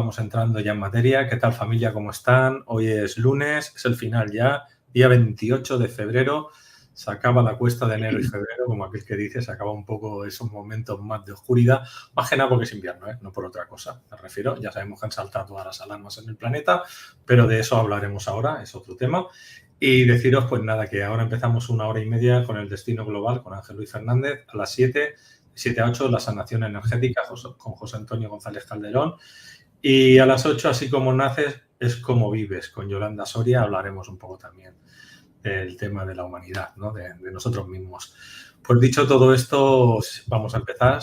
vamos entrando ya en materia. ¿Qué tal, familia? ¿Cómo están? Hoy es lunes, es el final ya, día 28 de febrero. Se acaba la cuesta de enero y febrero, como aquel que dice, se acaba un poco esos momentos más de oscuridad, más que nada porque es invierno, no por otra cosa. Me refiero, ya sabemos que han saltado todas las alarmas en el planeta, pero de eso hablaremos ahora, es otro tema. Y deciros, pues nada, que ahora empezamos 1 hora y media con el Destino Global con Ángel Luis Fernández, a las 7 a 8, la sanación energética con José Antonio González Calderón. Y a las 8, así como naces, es como vives. Con Yolanda Soria hablaremos un poco también del tema de la humanidad, ¿no? de nosotros mismos. Pues dicho todo esto, vamos a empezar,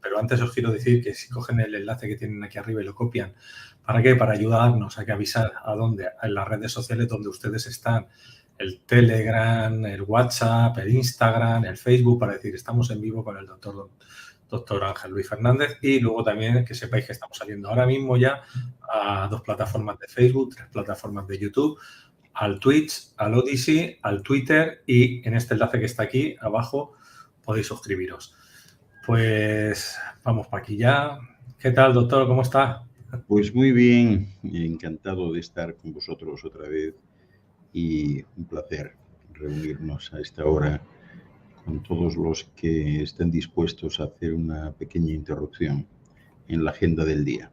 pero antes os quiero decir que si cogen el enlace que tienen aquí arriba y lo copian, ¿para qué? Para ayudarnos a que avisar a dónde, en las redes sociales donde ustedes están, el Telegram, el WhatsApp, el Instagram, el Facebook, para decir estamos en vivo con el doctor Ángel Luis Fernández, y luego también que sepáis que estamos saliendo ahora mismo ya a 2 plataformas de Facebook, 3 plataformas de YouTube, al Twitch, al Odyssey, al Twitter, y en este enlace que está aquí abajo podéis suscribiros. Pues vamos para aquí ya. ¿Qué tal, doctor? ¿Cómo está? Pues muy bien, encantado de estar con vosotros otra vez y un placer reunirnos a esta hora con todos los que estén dispuestos a hacer una pequeña interrupción en la agenda del día.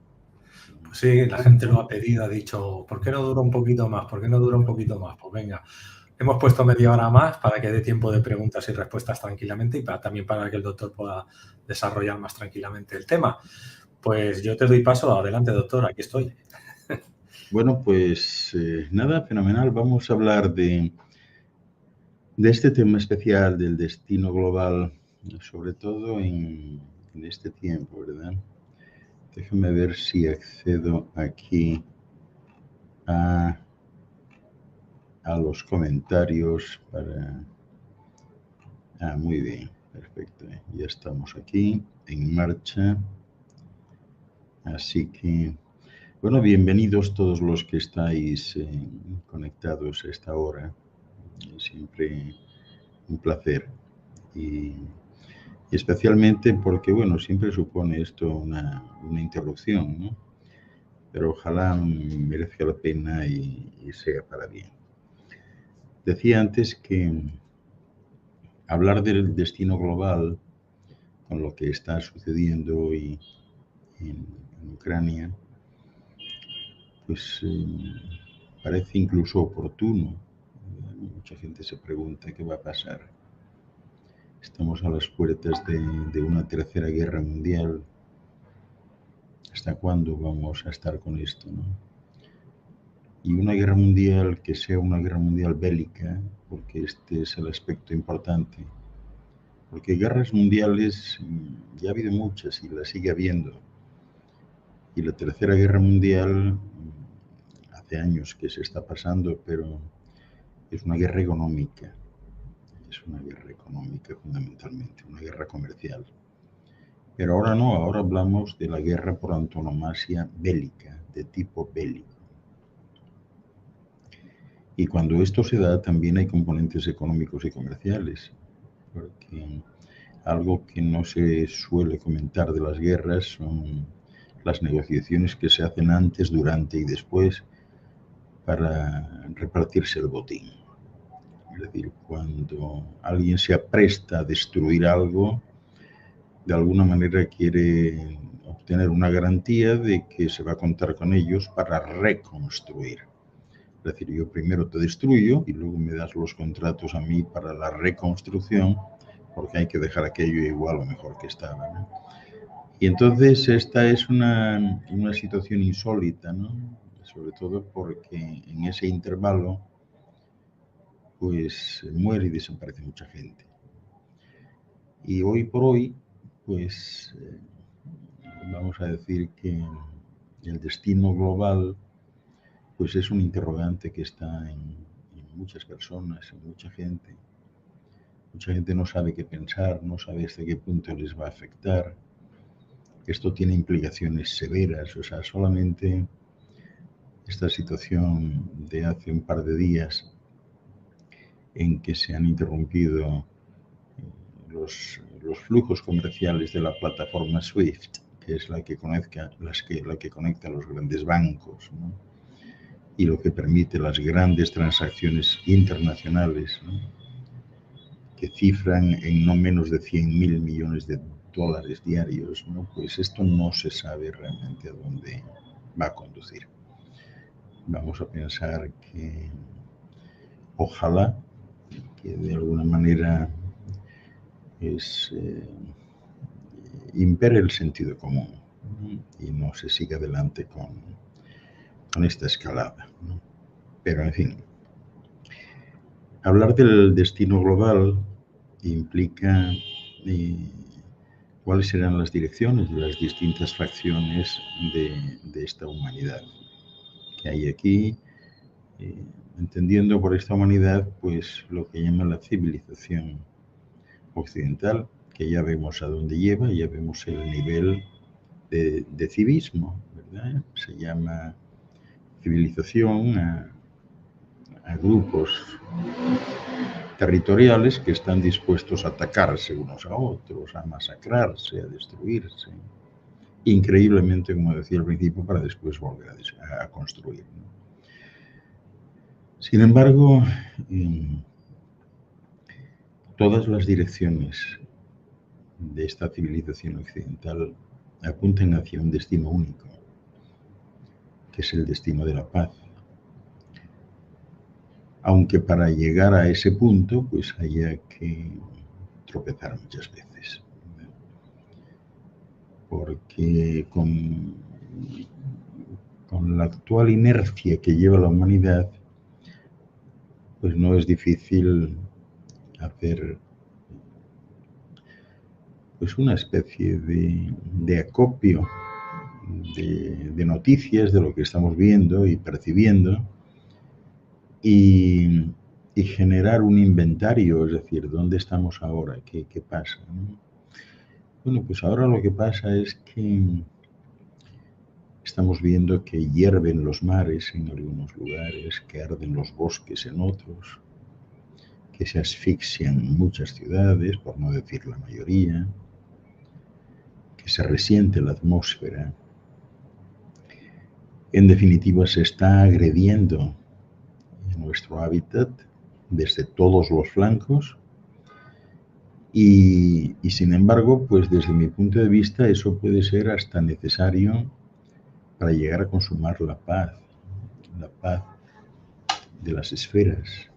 Pues sí, la gente lo ha pedido, ha dicho, ¿por qué no dura un poquito más? ¿Por qué no dura un poquito más? Pues venga, hemos puesto media hora más para que dé tiempo de preguntas y respuestas tranquilamente y también para que el doctor pueda desarrollar más tranquilamente el tema. Pues yo te doy paso. Adelante, doctor, aquí estoy. Bueno, pues nada, fenomenal. Vamos a hablar de este tema especial del destino global, sobre todo en este tiempo, ¿verdad? Déjame ver si accedo aquí a los comentarios para... muy bien, perfecto. Ya estamos aquí en marcha. Así que, bueno, bienvenidos todos los que estáis conectados a esta hora. Siempre un placer. Y especialmente porque, bueno, siempre supone esto una interrupción, ¿no? Pero ojalá merezca la pena y sea para bien. Decía antes que hablar del destino global, con lo que está sucediendo hoy en Ucrania, pues parece incluso oportuno. Mucha gente se pregunta qué va a pasar. Estamos a las puertas de una tercera guerra mundial. ¿Hasta cuándo vamos a estar con esto, no? Y una guerra mundial que sea una guerra mundial bélica, porque este es el aspecto importante. Porque guerras mundiales ya ha habido muchas y las sigue habiendo. Y la tercera guerra mundial hace años que se está pasando, pero es una guerra económica. Es una guerra económica fundamentalmente, una guerra comercial. Pero ahora no, ahora hablamos de la guerra por antonomasia bélica, de tipo bélico. Y cuando esto se da, también hay componentes económicos y comerciales, porque algo que no se suele comentar de las guerras son las negociaciones que se hacen antes, durante y después para repartirse el botín. Es decir, cuando alguien se apresta a destruir algo, de alguna manera quiere obtener una garantía de que se va a contar con ellos para reconstruir. Es decir, yo primero te destruyo y luego me das los contratos a mí para la reconstrucción, porque hay que dejar aquello igual o mejor que estaba, ¿no? Y entonces esta es una situación insólita, ¿no? Sobre todo porque en ese intervalo pues muere y desaparece mucha gente. Y hoy por hoy, pues vamos a decir que el destino global pues es un interrogante que está en muchas personas, en mucha gente. Mucha gente no sabe qué pensar, no sabe hasta qué punto les va a afectar. Esto tiene implicaciones severas, o sea, solamente esta situación de hace un par de días en que se han interrumpido los flujos comerciales de la plataforma SWIFT, que es la que conecta los grandes bancos, ¿no? Y lo que permite las grandes transacciones internacionales, ¿no? Que cifran en no menos de 100.000 millones de dólares diarios, ¿no? Pues esto no se sabe realmente a dónde va a conducir. Vamos a pensar que ojalá que de alguna manera impere el sentido común, ¿no? Y no se siga adelante con esta escalada, ¿no? Pero en fin, hablar del destino global implica cuáles serán las direcciones de las distintas facciones de esta humanidad que hay aquí, entendiendo por esta humanidad pues lo que llama la civilización occidental, que ya vemos a dónde lleva, ya vemos el nivel de civismo, ¿verdad? Se llama civilización a grupos territoriales que están dispuestos a atacarse unos a otros, a masacrarse, a destruirse, increíblemente, como decía al principio, para después volver a construir, ¿no? Sin embargo, todas las direcciones de esta civilización occidental apuntan hacia un destino único, que es el destino de la paz. Aunque para llegar a ese punto, pues haya que tropezar muchas veces. Porque con la actual inercia que lleva la humanidad, pues no es difícil hacer pues una especie de acopio de noticias de lo que estamos viendo y percibiendo y generar un inventario, es decir, ¿dónde estamos ahora? ¿Qué pasa? Bueno, pues ahora lo que pasa es que estamos viendo que hierven los mares en algunos lugares, que arden los bosques en otros, que se asfixian muchas ciudades, por no decir la mayoría, que se resiente la atmósfera. En definitiva, se está agrediendo nuestro hábitat desde todos los flancos y sin embargo, pues desde mi punto de vista, eso puede ser hasta necesario para llegar a consumar la paz de las esferas.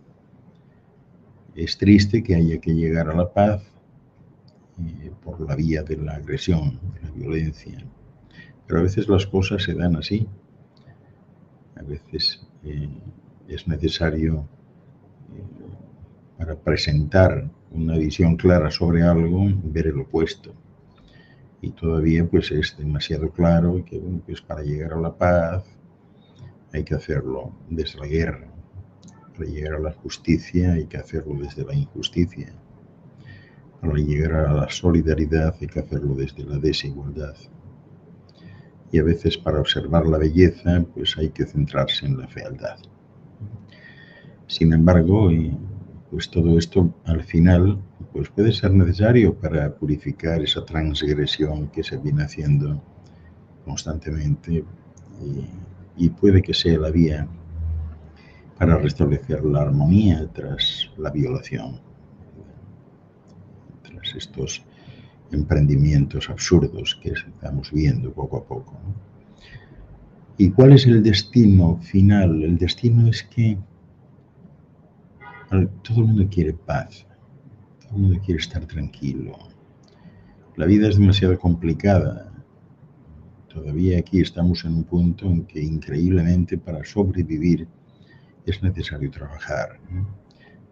Es triste que haya que llegar a la paz por la vía de la agresión, de la violencia, pero a veces las cosas se dan así. A veces es necesario para presentar una visión clara sobre algo, ver el opuesto. Y todavía pues es demasiado claro que bueno, pues para llegar a la paz hay que hacerlo desde la guerra. Para llegar a la justicia hay que hacerlo desde la injusticia. Para llegar a la solidaridad hay que hacerlo desde la desigualdad. Y a veces para observar la belleza pues hay que centrarse en la fealdad. Sin embargo, pues todo esto al final pues puede ser necesario para purificar esa transgresión que se viene haciendo constantemente y puede que sea la vía para restablecer la armonía tras la violación, tras estos emprendimientos absurdos que estamos viendo poco a poco, ¿no? ¿Y cuál es el destino final? El destino es que todo el mundo quiere paz, todo el mundo quiere estar tranquilo. La vida es demasiado complicada. Todavía aquí estamos en un punto en que increíblemente para sobrevivir es necesario trabajar, ¿no?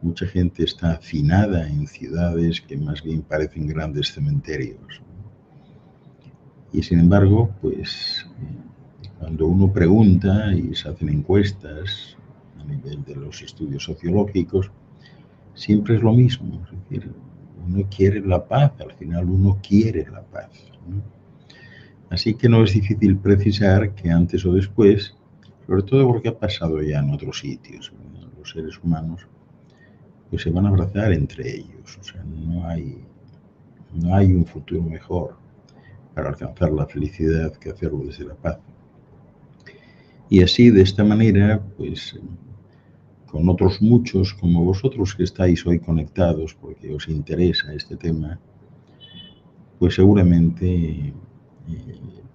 Mucha gente está hacinada en ciudades que más bien parecen grandes cementerios. Y sin embargo, pues cuando uno pregunta y se hacen encuestas a nivel de los estudios sociológicos, siempre es lo mismo. Es decir, uno quiere la paz, al final uno quiere la paz, ¿no? Así que no es difícil precisar que antes o después, sobre todo porque ha pasado ya en otros sitios, ¿no? Los seres humanos pues se van a abrazar entre ellos, o sea, no hay un futuro mejor para alcanzar la felicidad que hacerlo desde la paz. Y así, de esta manera, pues con otros muchos como vosotros que estáis hoy conectados porque os interesa este tema, pues seguramente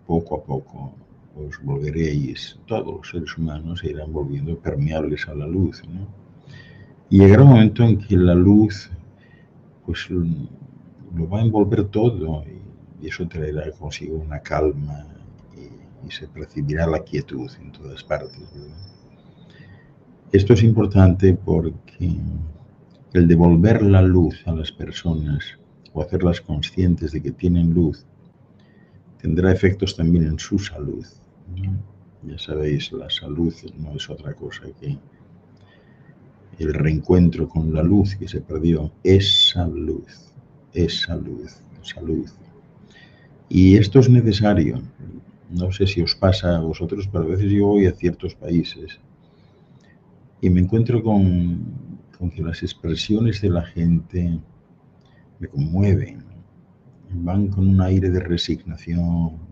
poco a poco os volveréis, todos los seres humanos se irán volviendo permeables a la luz, ¿no? Y llegará un momento en que la luz pues lo va a envolver todo y eso traerá consigo una calma y se percibirá la quietud en todas partes, ¿verdad? Esto es importante porque el devolver la luz a las personas o hacerlas conscientes de que tienen luz tendrá efectos también en su salud, ¿no? Ya sabéis, la salud no es otra cosa que el reencuentro con la luz que se perdió. Es salud, salud. Y esto es necesario. No sé si os pasa a vosotros, pero a veces yo voy a ciertos países y me encuentro con que las expresiones de la gente me conmueven. Van con un aire de resignación,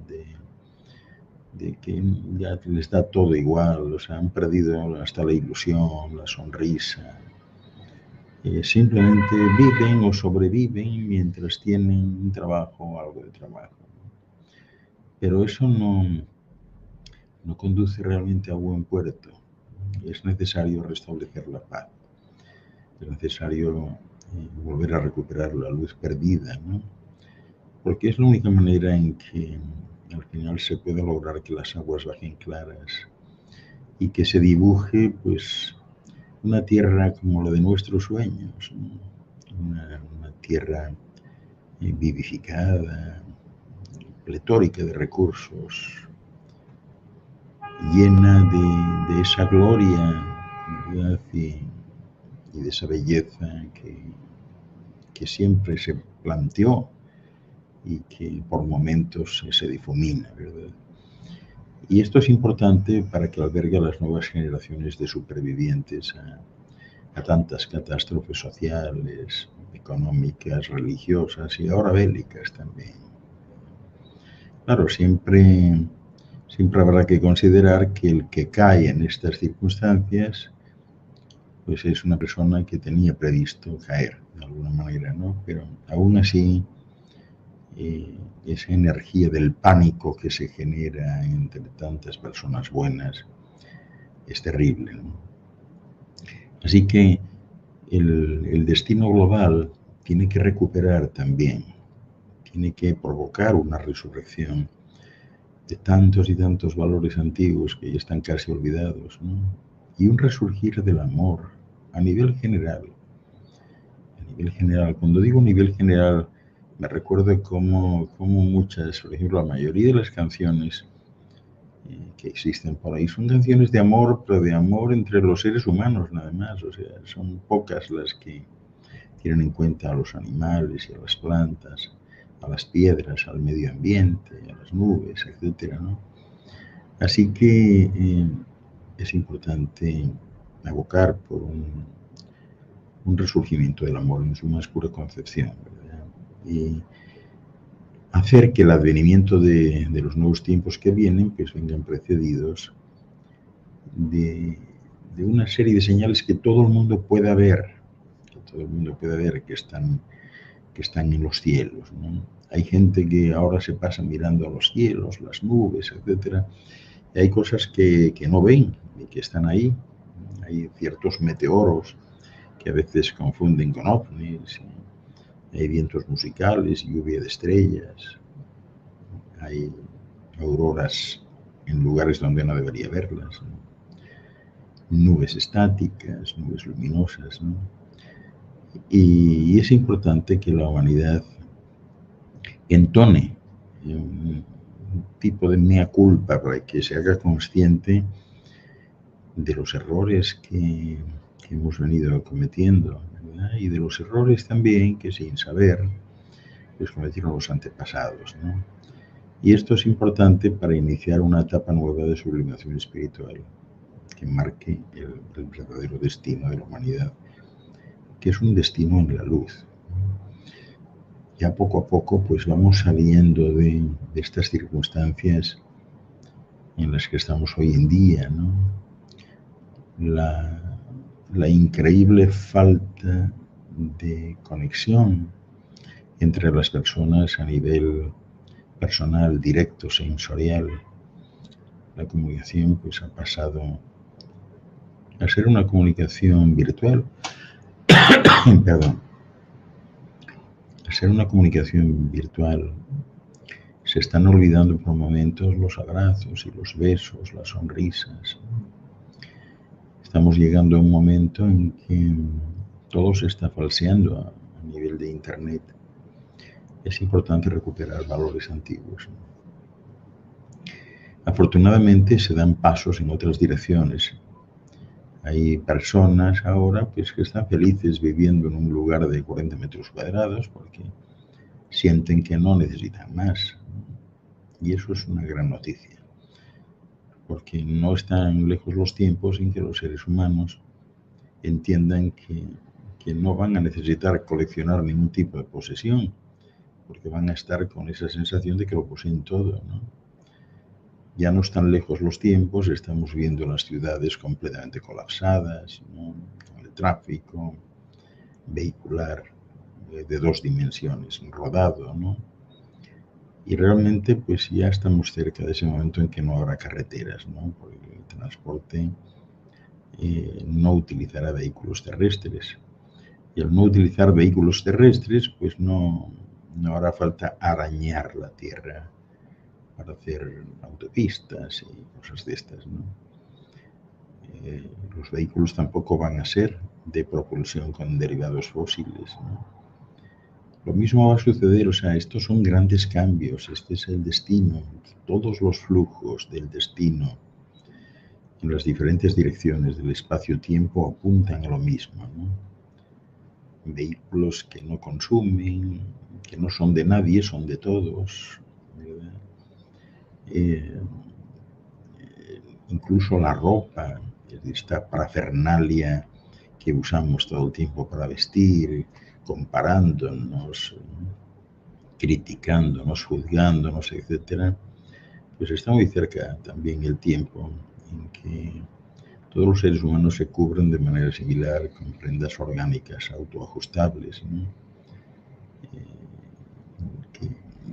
de que ya les da todo igual, o sea, han perdido hasta la ilusión, la sonrisa. Simplemente viven o sobreviven mientras tienen un trabajo o algo de trabajo. Pero eso no conduce realmente a buen puerto. Es necesario restablecer la paz. Es necesario volver a recuperar la luz perdida, ¿no? Porque es la única manera en que al final se puede lograr que las aguas bajen claras y que se dibuje pues una tierra como la de nuestros sueños, ¿no? Una tierra vivificada, pletórica de recursos, llena de esa gloria, ¿verdad? Y de esa belleza que siempre se planteó y que por momentos se difumina, ¿verdad? Y esto es importante para que albergue a las nuevas generaciones de supervivientes a tantas catástrofes sociales, económicas, religiosas y ahora bélicas también. Claro, siempre habrá que considerar que el que cae en estas circunstancias pues es una persona que tenía previsto caer de alguna manera, ¿no? Pero aún así esa energía del pánico que se genera entre tantas personas buenas es terrible, ¿no? Así que el destino global tiene que recuperar también, tiene que provocar una resurrección de tantos y tantos valores antiguos que ya están casi olvidados, ¿no? Y un resurgir del amor a nivel general. A nivel general, cuando digo nivel general, me recuerdo cómo muchas, por ejemplo, la mayoría de las canciones que existen por ahí son canciones de amor, pero de amor entre los seres humanos nada más. O sea, son pocas las que tienen en cuenta a los animales y a las plantas, a las piedras, al medio ambiente, a las nubes, etcétera, ¿no? Así que es importante abocar por un resurgimiento del amor en su más pura concepción, ¿verdad? Y hacer que el advenimiento de los nuevos tiempos que vienen pues vengan precedidos de una serie de señales que todo el mundo pueda ver, que están en los cielos, ¿no? Hay gente que ahora se pasa mirando a los cielos, las nubes, etcétera, y hay cosas que no ven y que están ahí. Hay ciertos meteoros que a veces confunden con ovnis, hay vientos musicales, lluvia de estrellas, hay auroras en lugares donde no debería verlas, ¿no? Nubes estáticas, nubes luminosas, ¿no? Y es importante que la humanidad entone un tipo de mea culpa para que se haga consciente de los errores que hemos venido cometiendo, ¿verdad? Y de los errores también que sin saber pues cometieron los antepasados, ¿no? Y esto es importante para iniciar una etapa nueva de sublimación espiritual que marque el verdadero destino de la humanidad, que es un destino en la luz. ya poco a poco pues vamos saliendo de estas circunstancias en las que estamos hoy en día, ¿no? La increíble falta de conexión entre las personas a nivel personal, directo, sensorial. La comunicación pues ha pasado a ser una comunicación virtual, perdón, a ser una comunicación virtual. Se están olvidando por momentos los abrazos y los besos, las sonrisas. Estamos llegando a un momento en que todo se está falseando a nivel de Internet. Es importante recuperar valores antiguos. Afortunadamente se dan pasos en otras direcciones. Hay personas ahora pues, que están felices viviendo en un lugar de 40 metros cuadrados porque sienten que no necesitan más. Y eso es una gran noticia, porque no están lejos los tiempos en que los seres humanos entiendan que no van a necesitar coleccionar ningún tipo de posesión, porque van a estar con esa sensación de que lo poseen todo, ¿no? Ya no están lejos los tiempos, estamos viendo las ciudades completamente colapsadas, ¿no? Con el tráfico vehicular de 2 dimensiones, rodado, ¿no? Y realmente pues ya estamos cerca de ese momento en que no habrá carreteras, ¿no? Porque el transporte no utilizará vehículos terrestres. Y al no utilizar vehículos terrestres, pues no hará falta arañar la tierra para hacer autopistas y cosas de estas, ¿no? Los vehículos tampoco van a ser de propulsión con derivados fósiles, ¿no? Lo mismo va a suceder, o sea, estos son grandes cambios, este es el destino, todos los flujos del destino en las diferentes direcciones del espacio-tiempo apuntan a lo mismo, ¿no? Vehículos que no consumen, que no son de nadie, son de todos, ¿verdad? Incluso la ropa, esta parafernalia que usamos todo el tiempo para vestir, comparándonos, criticándonos, juzgándonos, etc., pues está muy cerca también el tiempo en que todos los seres humanos se cubren de manera similar con prendas orgánicas autoajustables, ¿no?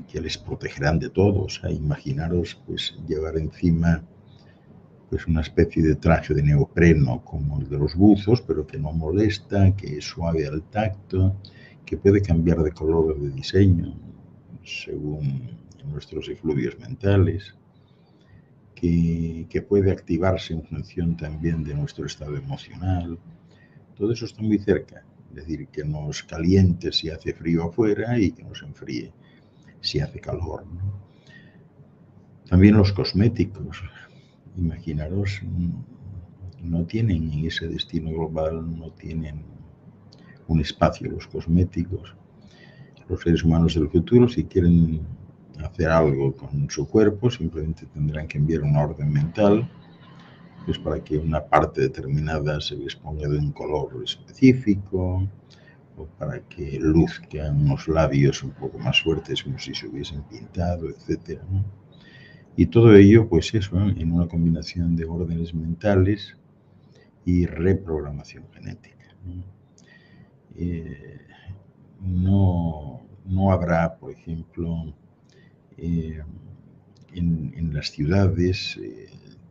Que les protegerán de todo. O sea, imaginaros pues llevar encima pues una especie de traje de neopreno como el de los buzos, pero que no molesta, que es suave al tacto, que puede cambiar de color o de diseño según nuestros efluvios mentales, que puede activarse en función también de nuestro estado emocional. Todo eso está muy cerca, es decir, que nos caliente si hace frío afuera y que nos enfríe si hace calor, ¿no? También los cosméticos, imaginaros, no tienen en ese destino global, no tienen un espacio los cosméticos. Los seres humanos del futuro, si quieren hacer algo con su cuerpo, simplemente tendrán que enviar una orden mental pues para que una parte determinada se les ponga de un color específico, o para que luzcan unos labios un poco más fuertes como si se hubiesen pintado, etc., ¿no? Y todo ello, pues eso, en una combinación de órdenes mentales y reprogramación genética, ¿no? No habrá, por ejemplo, en las ciudades,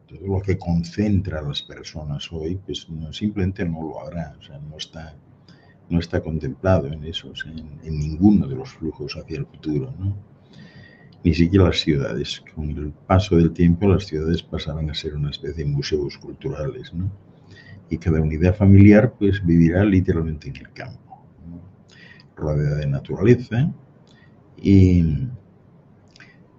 todo lo que concentra a las personas hoy, pues simplemente no lo habrá, o sea, no está contemplado en eso, o sea, en ninguno de los flujos hacia el futuro, ¿no? Ni siquiera las ciudades. Con el paso del tiempo, las ciudades pasarán a ser una especie de museos culturales, ¿no? Y cada unidad familiar, pues, vivirá literalmente en el campo, ¿no? Rodeada de naturaleza, y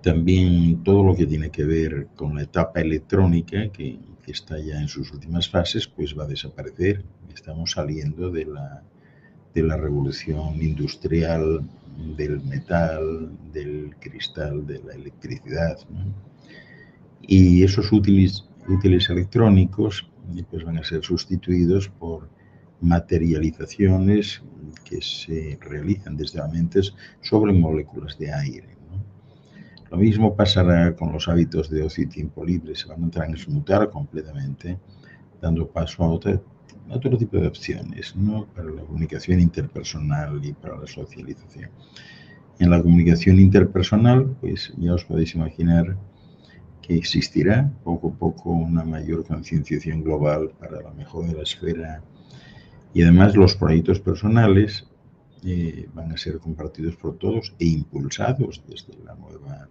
también todo lo que tiene que ver con la etapa electrónica, que está ya en sus últimas fases, pues va a desaparecer. Estamos saliendo de la revolución industrial, del metal, del cristal, de la electricidad, ¿no? Y esos útiles electrónicos pues van a ser sustituidos por materializaciones que se realizan desde las mentes sobre moléculas de aire, ¿no? Lo mismo pasará con los hábitos de ocio y tiempo libre, se van a transmutar completamente, dando paso a otro tipo de opciones, ¿no? Para la comunicación interpersonal y para la socialización. En la comunicación interpersonal, pues ya os podéis imaginar que existirá poco a poco una mayor concienciación global para la mejora de la esfera, y además los proyectos personales van a ser compartidos por todos e impulsados desde la nueva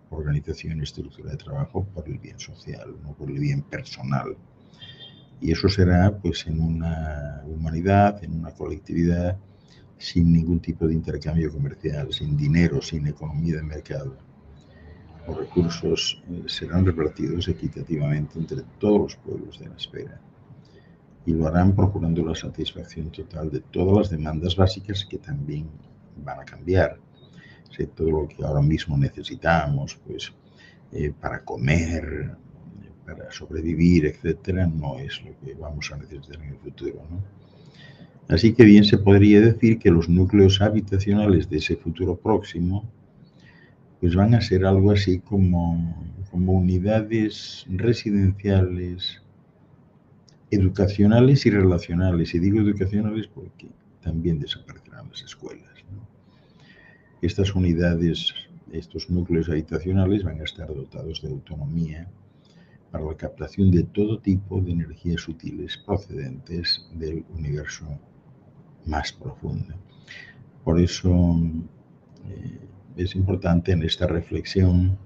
organización y estructura de trabajo por el bien social, no por el bien personal. Y eso será pues en una humanidad, en una colectividad sin ningún tipo de intercambio comercial, sin dinero, sin economía de mercado. Los recursos serán repartidos equitativamente entre todos los pueblos de la esfera y lo harán procurando la satisfacción total de todas las demandas básicas que también van a cambiar. O sea, todo lo que ahora mismo necesitamos, pues para comer, para sobrevivir, etcétera, no es lo que vamos a necesitar en el futuro, ¿no? Así que bien se podría decir que los núcleos habitacionales de ese futuro próximo pues van a ser algo así como unidades residenciales, educacionales y relacionales. Y digo educacionales porque también desaparecerán las escuelas, ¿no? Estas unidades, estos núcleos habitacionales van a estar dotados de autonomía para la captación de todo tipo de energías sutiles procedentes del universo más profundo. Por eso es importante en esta reflexión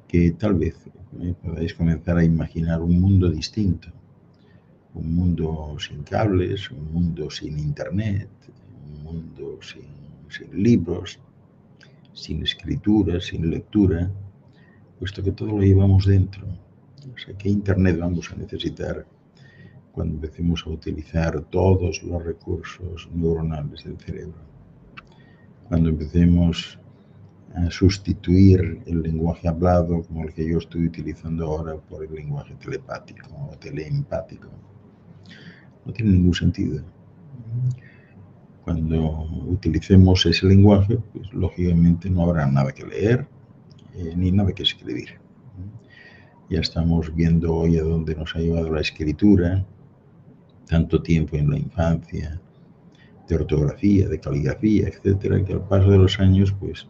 que tal vez podáis comenzar a imaginar un mundo distinto, un mundo sin cables, un mundo sin internet, un mundo sin libros, sin escritura, sin lectura, puesto que todo lo llevamos dentro. O sea, ¿qué internet vamos a necesitar cuando empecemos a utilizar todos los recursos neuronales del cerebro? Cuando empecemos a sustituir el lenguaje hablado, como el que yo estoy utilizando ahora, por el lenguaje telepático o teleempático. No tiene ningún sentido. Cuando utilicemos ese lenguaje, pues lógicamente no habrá nada que leer ni nada que escribir. Ya estamos viendo hoy a dónde nos ha llevado la escritura, tanto tiempo en la infancia, de ortografía, de caligrafía, etcétera, que al paso de los años, pues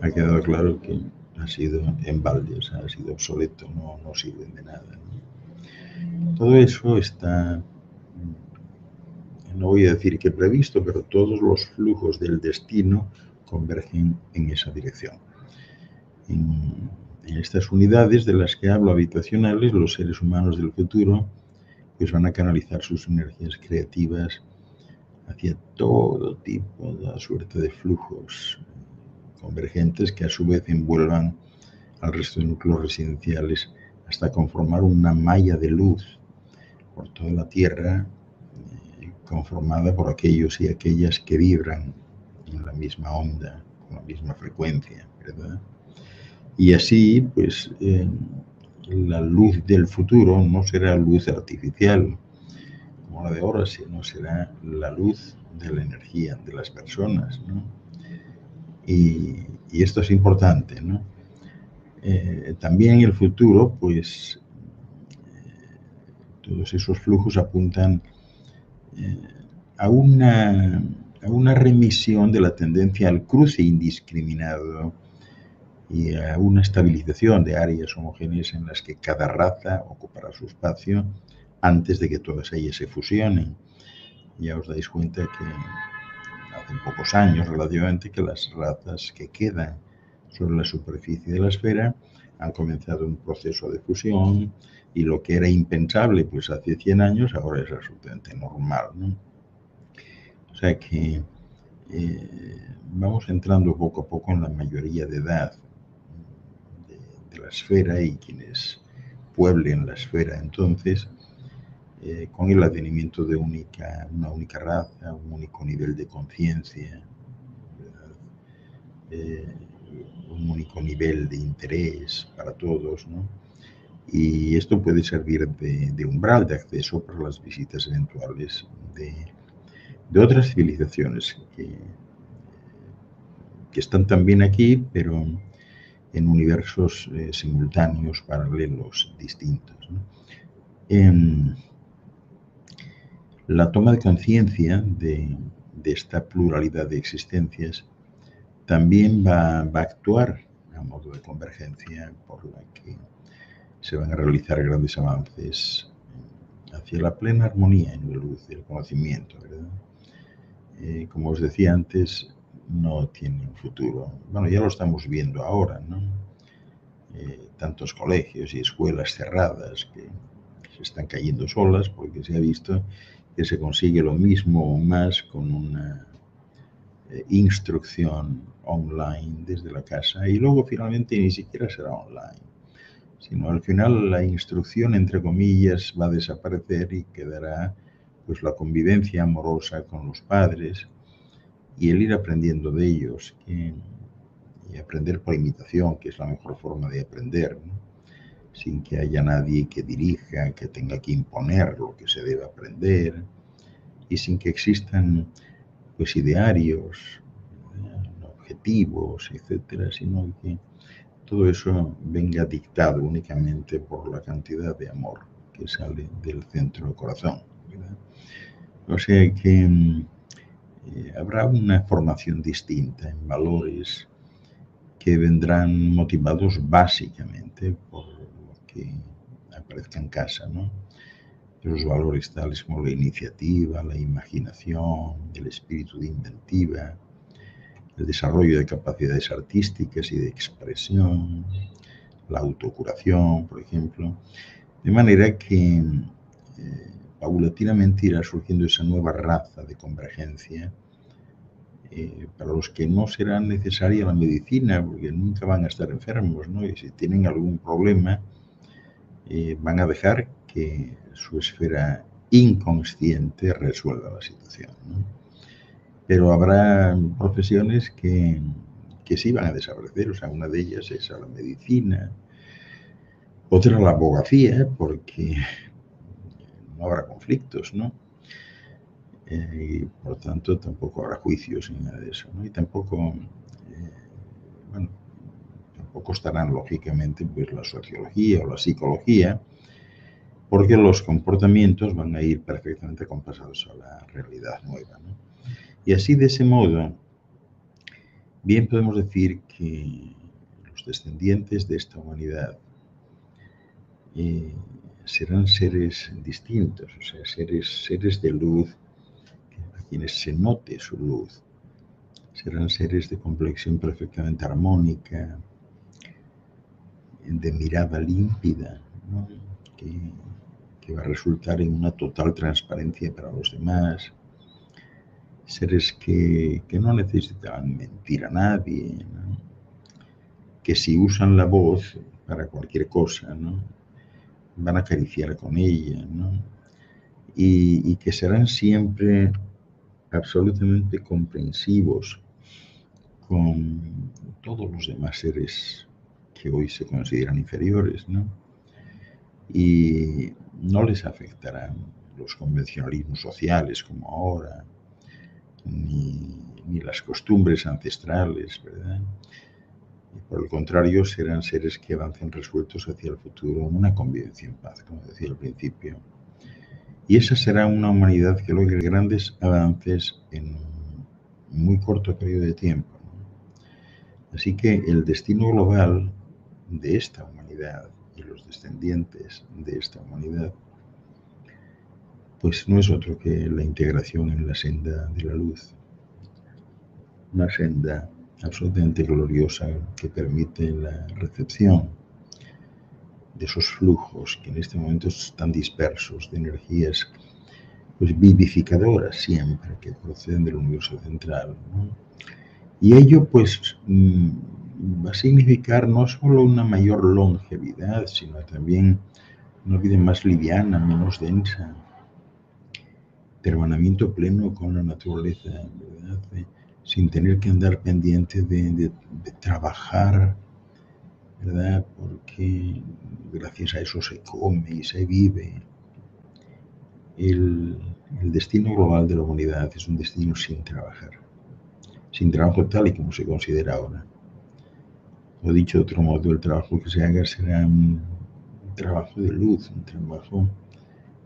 ha quedado claro que ha sido en balde, o sea, ha sido obsoleto, no sirven de nada, ¿no? Todo eso está, no voy a decir que previsto, pero todos los flujos del destino convergen en esa dirección. En estas unidades de las que hablo habitacionales, los seres humanos del futuro pues van a canalizar sus energías creativas hacia todo tipo de suerte de flujos convergentes que a su vez envuelvan al resto de núcleos residenciales hasta conformar una malla de luz por toda la Tierra, conformada por aquellos y aquellas que vibran en la misma onda, con la misma frecuencia, ¿verdad? Y así, pues, la luz del futuro no será luz artificial como la de ahora, sino será la luz de la energía de las personas, ¿no? Y esto es importante, ¿no? También en el futuro, pues, todos esos flujos apuntan a una remisión de la tendencia al cruce indiscriminado y a una estabilización de áreas homogéneas en las que cada raza ocupará su espacio antes de que todas ellas se fusionen. Ya os dais cuenta que hace pocos años relativamente que las razas que quedan sobre la superficie de la esfera han comenzado un proceso de fusión y lo que era impensable pues hace 100 años ahora es absolutamente normal, ¿no? O sea que vamos entrando poco a poco en la mayoría de edad de la esfera y quienes pueblen la esfera entonces con el advenimiento de una única raza, un único nivel de conciencia, un único nivel de interés para todos, ¿no? Y esto puede servir de umbral de acceso para las visitas eventuales de otras civilizaciones que están también aquí, pero en universos simultáneos, paralelos, distintos, ¿no? La toma de conciencia de esta pluralidad de existencias también va a actuar a modo de convergencia por la que se van a realizar grandes avances hacia la plena armonía en la luz del conocimiento, ¿verdad? Como os decía antes, no tiene un futuro. Bueno, ya lo estamos viendo ahora, ¿no? Tantos colegios y escuelas cerradas que se están cayendo solas porque se ha visto que se consigue lo mismo o más con una instrucción online desde la casa y luego finalmente ni siquiera será online, sino al final la instrucción entre comillas va a desaparecer y quedará pues la convivencia amorosa con los padres y el ir aprendiendo de ellos y aprender por imitación, que es la mejor forma de aprender, ¿no? Sin que haya nadie que dirija, que tenga que imponer lo que se debe aprender y sin que existan pues idearios, objetivos, etcétera, sino que todo eso venga dictado únicamente por la cantidad de amor que sale del centro del corazón, ¿verdad? O sea que habrá una formación distinta en valores que vendrán motivados básicamente por lo que aparezca en casa, ¿no? Los valores tales como la iniciativa, la imaginación, el espíritu de inventiva, el desarrollo de capacidades artísticas y de expresión, la autocuración, por ejemplo, de manera que paulatinamente irá surgiendo esa nueva raza de convergencia para los que no será necesaria la medicina, porque nunca van a estar enfermos, ¿no? Y si tienen algún problema, van a dejar que su esfera inconsciente resuelva la situación, ¿no? Pero habrá profesiones que sí van a desaparecer, o sea, una de ellas es la medicina, otra la abogacía, porque no habrá conflictos, ¿no? Y por tanto tampoco habrá juicios ni nada de eso, ¿no? Y tampoco, bueno, tampoco estarán lógicamente pues la sociología o la psicología, porque los comportamientos van a ir perfectamente compasados a la realidad nueva, ¿no? Y así de ese modo, bien podemos decir que los descendientes de esta humanidad serán seres distintos, o sea, seres de luz, a quienes se note su luz. Serán seres de complexión perfectamente armónica, de mirada límpida, ¿no? que va a resultar en una total transparencia para los demás. Seres que no necesitan mentir a nadie, ¿no? Que si usan la voz para cualquier cosa, ¿no? Van a acariciar con ella, ¿no? Y que serán siempre absolutamente comprensivos con todos los demás seres que hoy se consideran inferiores, ¿no? Y no les afectarán los convencionalismos sociales como ahora, ni las costumbres ancestrales, ¿verdad? Y por el contrario, serán seres que avancen resueltos hacia el futuro en una convivencia en paz, como decía al principio. Y esa será una humanidad que logre grandes avances en un muy corto periodo de tiempo, ¿no? Así que el destino global de esta humanidad y los descendientes de esta humanidad, pues no es otro que la integración en la senda de la luz. Una senda absolutamente gloriosa que permite la recepción de esos flujos que en este momento están dispersos de energías pues vivificadoras siempre que proceden del universo central, ¿no? Y ello pues va a significar no solo una mayor longevidad, sino también una vida más liviana, menos densa, de hermanamiento pleno con la naturaleza, ¿verdad? Sin tener que andar pendiente de trabajar, ¿verdad? Porque gracias a eso se come y se vive. El El destino global de la humanidad es un destino sin trabajar, sin trabajo tal y como se considera ahora. O dicho de otro modo, el trabajo que se haga será un trabajo de luz, un trabajo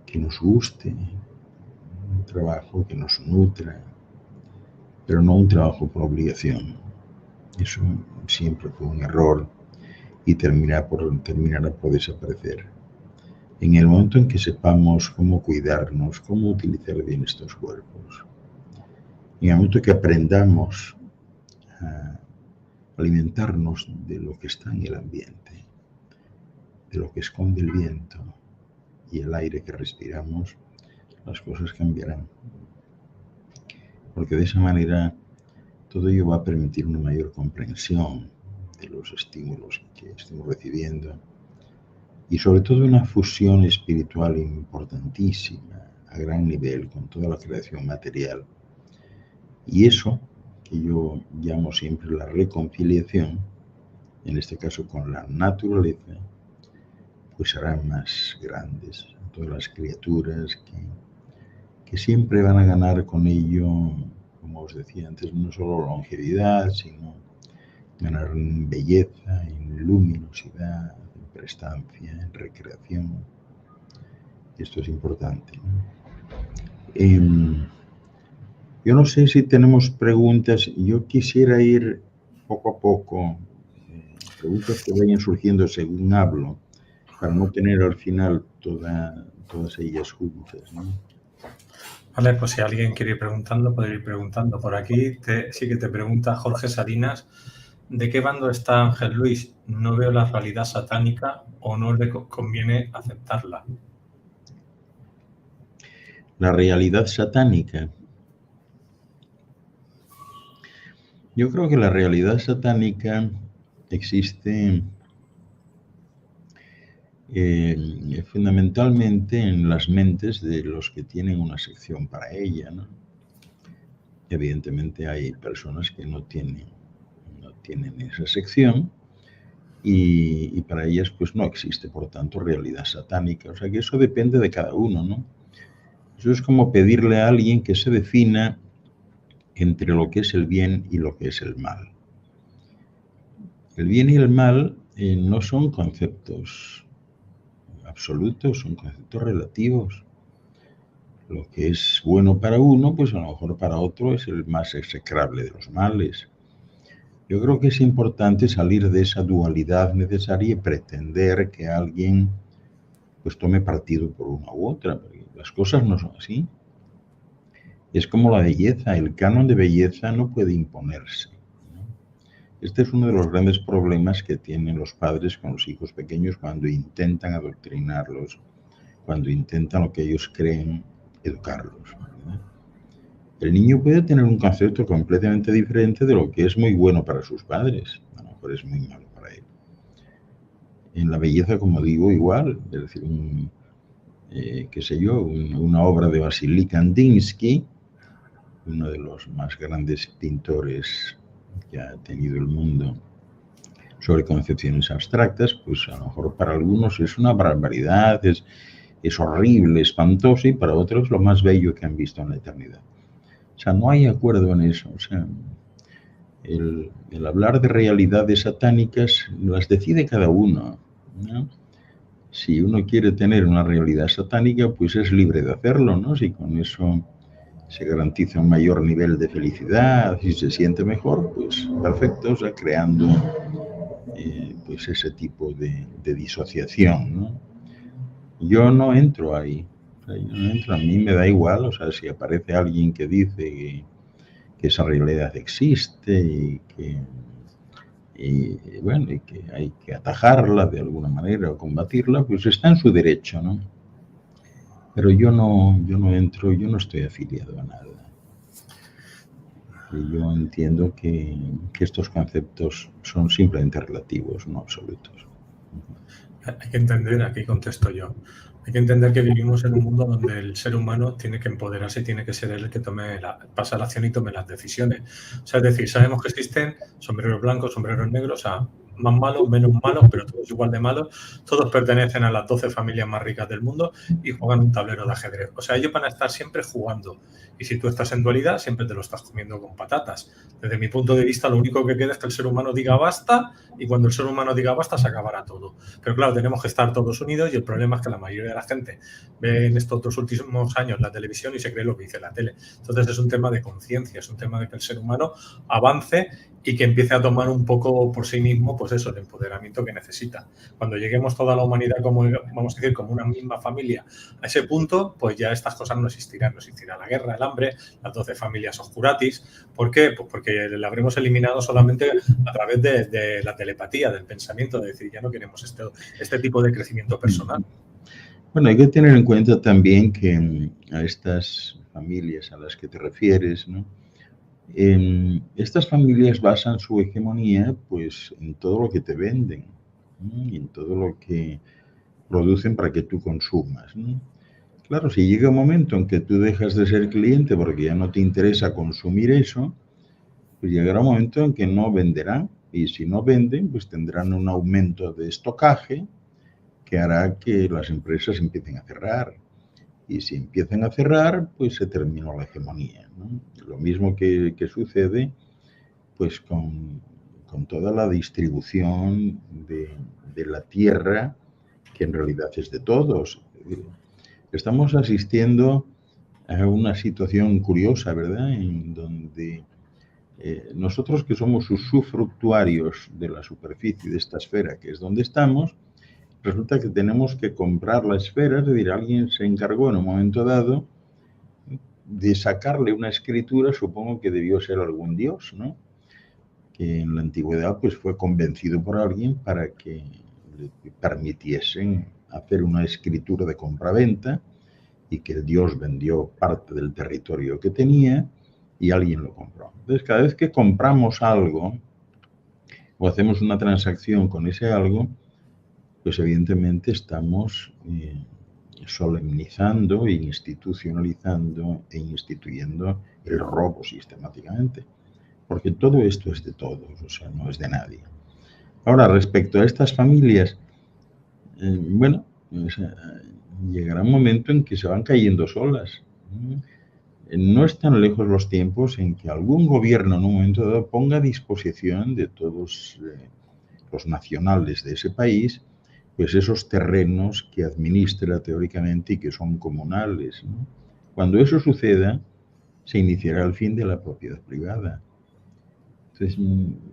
que nos guste, un trabajo que nos nutra, pero no un trabajo por obligación. Eso siempre fue un error y terminará por desaparecer. En el momento en que sepamos cómo cuidarnos, cómo utilizar bien estos cuerpos, en el momento que aprendamos a alimentarnos de lo que está en el ambiente, de lo que esconde el viento y el aire que respiramos, las cosas cambiarán. Porque de esa manera todo ello va a permitir una mayor comprensión de los estímulos que estamos recibiendo y sobre todo una fusión espiritual importantísima a gran nivel con toda la creación material. Y eso, que yo llamo siempre la reconciliación, en este caso con la naturaleza, pues harán más grandes a todas las criaturas que siempre van a ganar con ello, como os decía antes, no solo longevidad, sino ganar en belleza, en luminosidad, en prestancia, en recreación. Esto es importante, ¿no? Yo no sé si tenemos preguntas. Yo quisiera ir poco a poco, preguntas que vayan surgiendo según hablo, para no tener al final todas ellas juntas, ¿no? Vale, pues si alguien quiere ir preguntando, puede ir preguntando. Por aquí sí que te pregunta Jorge Salinas, ¿de qué bando está Ángel Luis? No veo la realidad satánica o no le conviene aceptarla. La realidad satánica. Yo creo que la realidad satánica existe fundamentalmente en las mentes de los que tienen una sección para ella, ¿no? Evidentemente hay personas que no tienen esa sección y para ellas pues no existe, por tanto, realidad satánica. O sea que eso depende de cada uno, ¿no? Eso es como pedirle a alguien que se defina entre lo que es el bien y lo que es el mal. El bien y el mal no son conceptos absolutos, son conceptos relativos. Lo que es bueno para uno, pues a lo mejor para otro es el más execrable de los males. Yo creo que es importante salir de esa dualidad necesaria y pretender que alguien pues tome partido por una u otra, porque las cosas no son así. Es como la belleza, el canon de belleza no puede imponerse, ¿no? Este es uno de los grandes problemas que tienen los padres con los hijos pequeños cuando intentan adoctrinarlos, cuando intentan lo que ellos creen educarlos, ¿verdad? El niño puede tener un concepto completamente diferente de lo que es muy bueno para sus padres, a lo mejor es muy malo para él. En la belleza, como digo, igual, es decir, una obra de Vasily Kandinsky, uno de los más grandes pintores que ha tenido el mundo sobre concepciones abstractas, pues a lo mejor para algunos es una barbaridad, es horrible, espantoso, y para otros lo más bello que han visto en la eternidad. O sea, no hay acuerdo en eso. O sea, el hablar de realidades satánicas las decide cada uno, ¿no? Si uno quiere tener una realidad satánica, pues es libre de hacerlo, ¿no? Si con eso se garantiza un mayor nivel de felicidad y se siente mejor, pues perfecto, o sea, creando pues ese tipo de disociación, ¿no? Yo no entro ahí. O sea, yo no entro, a mí me da igual, o sea, si aparece alguien que dice que esa realidad existe y que hay que atajarla de alguna manera o combatirla, pues está en su derecho, ¿no? Pero yo no entro, yo no estoy afiliado a nada. Y yo entiendo que estos conceptos son simplemente relativos, no absolutos. Hay que entender, aquí contesto yo, hay que entender que vivimos en un mundo donde el ser humano tiene que empoderarse, tiene que ser él el que pase a la acción y tome las decisiones. O sea, es decir, sabemos que existen sombreros blancos, sombreros negros, o sea, más malos, menos malos, pero todos igual de malos. Todos pertenecen a las 12 familias más ricas del mundo y juegan un tablero de ajedrez. O sea, ellos van a estar siempre jugando. Y si tú estás en dualidad, siempre te lo estás comiendo con patatas. Desde mi punto de vista, lo único que queda es que el ser humano diga basta, y cuando el ser humano diga basta, se acabará todo. Pero claro, tenemos que estar todos unidos, y el problema es que la mayoría de la gente ve en estos 2 últimos años la televisión y se cree lo que dice la tele. Entonces es un tema de conciencia, es un tema de que el ser humano avance y que empiece a tomar un poco por sí mismo, pues eso, el empoderamiento que necesita. Cuando lleguemos toda la humanidad, como vamos a decir, como una misma familia, a ese punto, pues ya estas cosas no existirán. No existirá la guerra, el hambre, las 12 familias oscuratis. ¿Por qué? Pues porque la habremos eliminado solamente a través de la telepatía, del pensamiento, de decir, ya no queremos este tipo de crecimiento personal. Bueno, hay que tener en cuenta también que a estas familias a las que te refieres, ¿no? Estas familias basan su hegemonía pues en todo lo que te venden, ¿no? Y en todo lo que producen para que tú consumas, ¿no? Claro, si llega un momento en que tú dejas de ser cliente porque ya no te interesa consumir eso, pues llegará un momento en que no venderán, y si no venden, pues tendrán un aumento de estocaje que hará que las empresas empiecen a cerrar. Y si empiezan a cerrar, pues se terminó la hegemonía, ¿no? Lo mismo que sucede pues con toda la distribución de la tierra, que en realidad es de todos. Estamos asistiendo a una situación curiosa, ¿verdad? En donde nosotros, que somos usufructuarios de la superficie de esta esfera, que es donde estamos, resulta que tenemos que comprar la esfera. Es decir, alguien se encargó en un momento dado de sacarle una escritura, supongo que debió ser algún dios, ¿no? Que en la antigüedad pues fue convencido por alguien para que le permitiesen hacer una escritura de compraventa, y que el dios vendió parte del territorio que tenía y alguien lo compró. Entonces, cada vez que compramos algo o hacemos una transacción con ese algo, pues evidentemente estamos solemnizando, institucionalizando e instituyendo el robo sistemáticamente. Porque todo esto es de todos, o sea, no es de nadie. Ahora, respecto a estas familias, bueno, o sea, llegará un momento en que se van cayendo solas. No están lejos los tiempos en que algún gobierno en un momento dado ponga a disposición de todos los nacionales de ese país, pues esos terrenos que administra teóricamente y que son comunales, ¿no? Cuando eso suceda, se iniciará el fin de la propiedad privada. Entonces,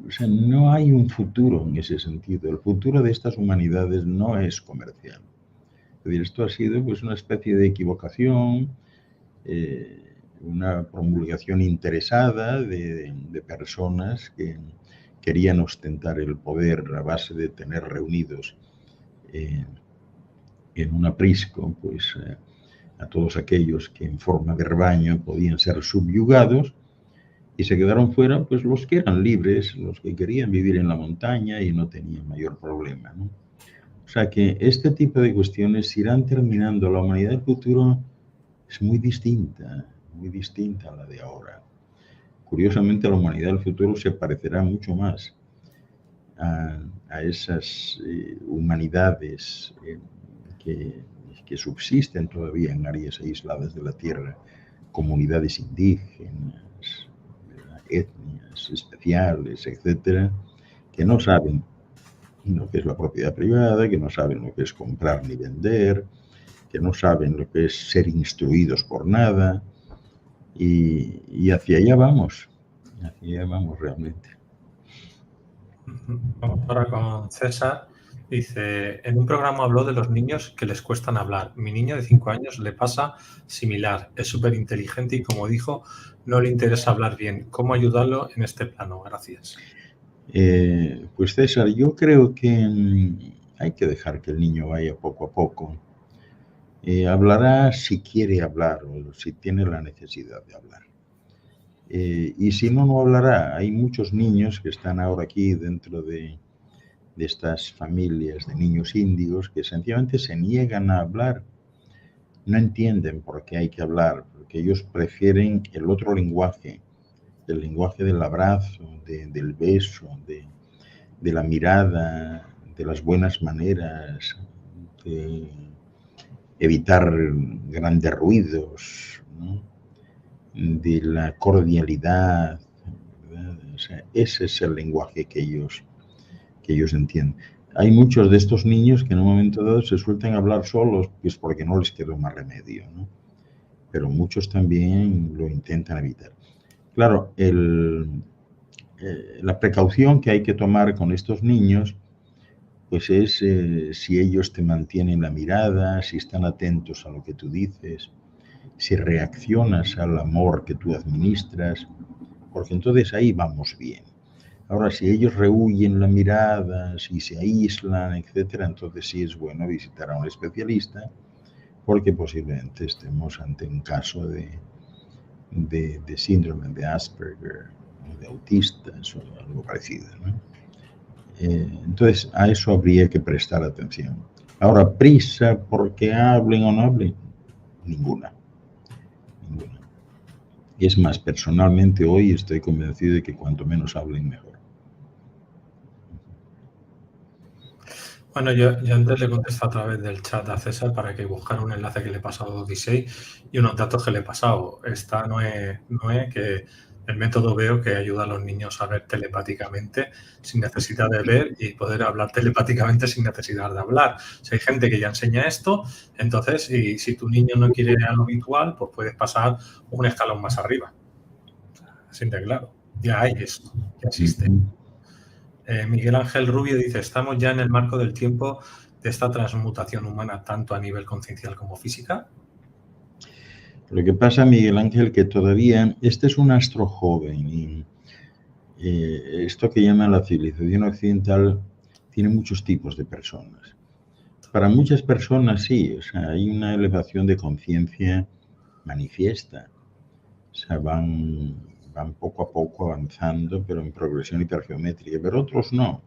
o sea, no hay un futuro en ese sentido. El futuro de estas humanidades no es comercial. Es decir, esto ha sido pues una especie de equivocación, una promulgación interesada de personas que querían ostentar el poder a base de tener reunidos en un aprisco pues a todos aquellos que en forma de rebaño podían ser subyugados, y se quedaron fuera pues los que eran libres, los que querían vivir en la montaña y no tenían mayor problema, ¿no? O sea que este tipo de cuestiones irán terminando. La humanidad del futuro es muy distinta a la de ahora. Curiosamente, la humanidad del futuro se parecerá mucho más a esas humanidades que subsisten todavía en áreas aisladas de la Tierra, comunidades indígenas, etnias especiales, etcétera, que no saben lo que es la propiedad privada, que no saben lo que es comprar ni vender, que no saben lo que es ser instruidos por nada, y hacia allá vamos realmente. Vamos ahora con César. Dice, en un programa habló de los niños que les cuestan hablar. Mi niño de 5 años le pasa similar. Es súper inteligente y, como dijo, no le interesa hablar bien. ¿Cómo ayudarlo en este plano? Gracias. Pues César, yo creo que hay que dejar que el niño vaya poco a poco. Hablará si quiere hablar o si tiene la necesidad de hablar. Y si no, no hablará. Hay muchos niños que están ahora aquí dentro de estas familias de niños índigos que sencillamente se niegan a hablar. No entienden por qué hay que hablar, porque ellos prefieren el otro lenguaje, el lenguaje del abrazo, del beso, de la mirada, de las buenas maneras, de evitar grandes ruidos, ¿no? De la cordialidad, ¿verdad? O sea, ese es el lenguaje que ellos entienden. Hay muchos de estos niños que en un momento dado se sueltan a hablar solos, pues porque no les quedó más remedio, ¿no? Pero muchos también lo intentan evitar. Claro, la precaución que hay que tomar con estos niños, pues es si ellos te mantienen la mirada, si están atentos a lo que tú dices, si reaccionas al amor que tú administras, porque entonces ahí vamos bien. Ahora, si ellos rehuyen la mirada, si se aíslan, etcétera, entonces sí es bueno visitar a un especialista, porque posiblemente estemos ante un caso de síndrome de Asperger, de autistas o algo parecido, ¿no? Entonces, a eso habría que prestar atención. Ahora, prisa porque hablen o no hablen, ninguna. Y es más, personalmente hoy estoy convencido de que cuanto menos hablen, mejor. Bueno, yo antes le contesto a través del chat a César para que buscara un enlace que le he pasado a Odisei y unos datos que le he pasado. Esta no es que el método veo que ayuda a los niños a ver telepáticamente sin necesidad de ver y poder hablar telepáticamente sin necesidad de hablar. Si hay gente que ya enseña esto, entonces si tu niño no quiere algo habitual, pues puedes pasar un escalón más arriba. Así de claro. Ya hay esto, ya existe. Miguel Ángel Rubio dice, estamos ya en el marco del tiempo de esta transmutación humana, tanto a nivel conciencial como física. Lo que pasa, Miguel Ángel, que todavía este es un astro joven y esto que llama la civilización occidental tiene muchos tipos de personas. Para muchas personas sí, o sea, hay una elevación de conciencia manifiesta. O sea, van poco a poco avanzando, pero en progresión hipergeométrica, pero otros no.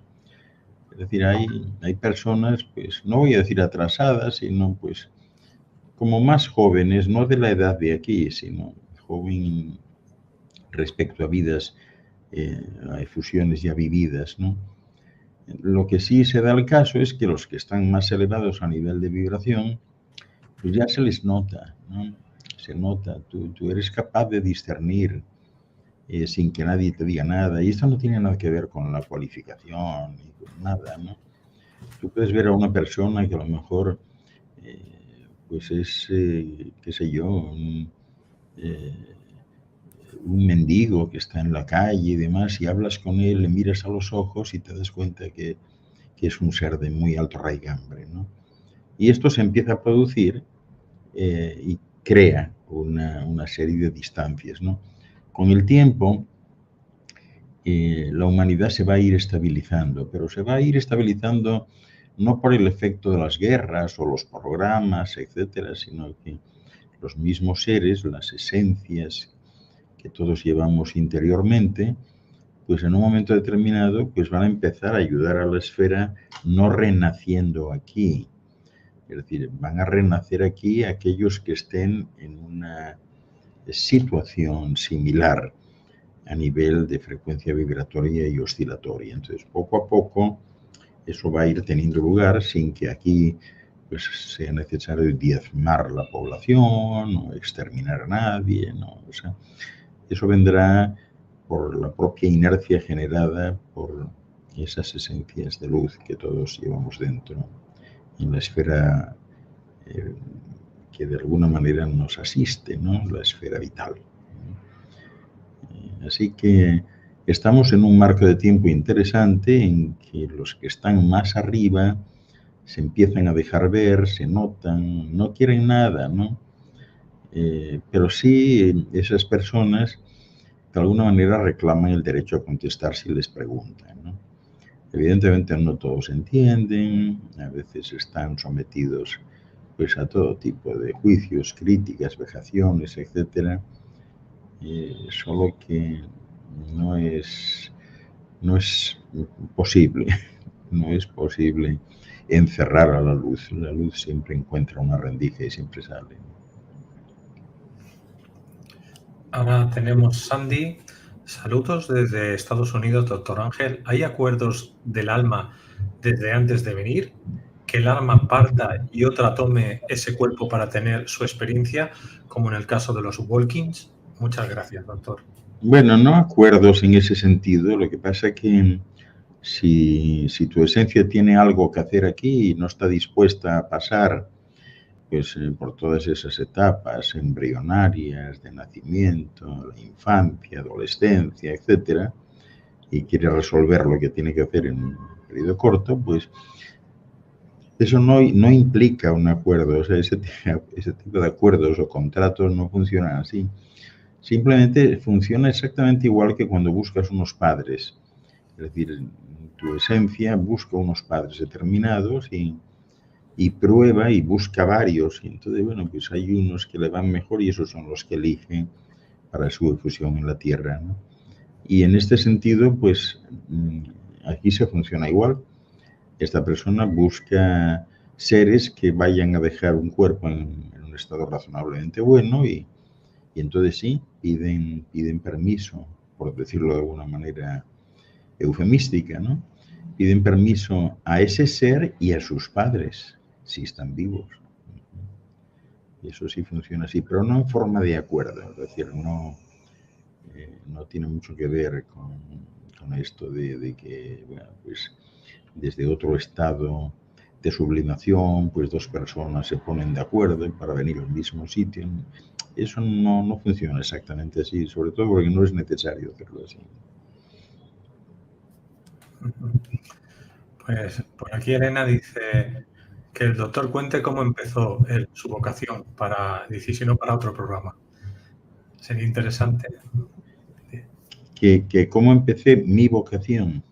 Es decir, hay personas, pues, no voy a decir atrasadas, sino pues como más jóvenes, no de la edad de aquí, sino joven respecto a vidas, a efusiones ya vividas, ¿no? Lo que sí se da el caso es que los que están más elevados a nivel de vibración, pues ya se les nota, ¿no? Se nota, tú eres capaz de discernir sin que nadie te diga nada. Y esto no tiene nada que ver con la cualificación ni con nada, ¿no? Tú puedes ver a una persona que a lo mejor pues es, qué sé yo, un mendigo que está en la calle y demás, y hablas con él, le miras a los ojos y te das cuenta que es un ser de muy alto raigambre, ¿no? Y esto se empieza a producir y crea una serie de distancias, ¿no? Con el tiempo, la humanidad se va a ir estabilizando, pero se va a ir estabilizando no por el efecto de las guerras o los programas, etcétera, sino que los mismos seres, las esencias que todos llevamos interiormente, pues en un momento determinado pues van a empezar a ayudar a la esfera no renaciendo aquí. Es decir, van a renacer aquí aquellos que estén en una situación similar a nivel de frecuencia vibratoria y oscilatoria. Entonces, poco a poco, eso va a ir teniendo lugar sin que aquí pues, sea necesario diezmar la población o exterminar a nadie, ¿no? O sea, eso vendrá por la propia inercia generada por esas esencias de luz que todos llevamos dentro en la esfera que de alguna manera nos asiste, ¿no? La esfera vital. Así que estamos en un marco de tiempo interesante en que los que están más arriba se empiezan a dejar ver, se notan, no quieren nada, ¿no? Pero sí esas personas de alguna manera reclaman el derecho a contestar si les preguntan, ¿no? Evidentemente no todos entienden, a veces están sometidos pues a todo tipo de juicios, críticas, vejaciones, etcétera. Solo que no es posible, no es posible encerrar a la luz. La luz siempre encuentra una rendija y siempre sale. Ahora tenemos Sandy. Saludos desde Estados Unidos, doctor Ángel. ¿Hay acuerdos del alma desde antes de venir? ¿Que el alma parta y otra tome ese cuerpo para tener su experiencia, como en el caso de los Walkings? Muchas gracias, doctor. Bueno, no acuerdos en ese sentido. Lo que pasa es que si tu esencia tiene algo que hacer aquí y no está dispuesta a pasar pues, por todas esas etapas embrionarias de nacimiento, la infancia, adolescencia, etcétera, y quiere resolver lo que tiene que hacer en un periodo corto, pues eso no implica un acuerdo. O sea, ese tipo de acuerdos o contratos no funcionan así. Simplemente funciona exactamente igual que cuando buscas unos padres. Es decir, tu esencia busca unos padres determinados y prueba y busca varios. Y entonces, bueno, pues hay unos que le van mejor y esos son los que elige para su efusión en la Tierra, ¿no? Y en este sentido, pues aquí se funciona igual. Esta persona busca seres que vayan a dejar un cuerpo en un estado razonablemente bueno y entonces sí, piden permiso, por decirlo de alguna manera eufemística, ¿no? Piden permiso a ese ser y a sus padres, si están vivos. Y eso sí funciona así, pero no en forma de acuerdo, es decir, no tiene mucho que ver con esto de que, bueno, pues desde otro estado de sublimación, pues dos personas se ponen de acuerdo para venir al mismo sitio. Eso no funciona exactamente así, sobre todo porque no es necesario hacerlo así. Pues por aquí Elena dice que el doctor cuente cómo empezó su vocación para, dice, si no para otro programa. Sería interesante. Que cómo empecé mi vocación.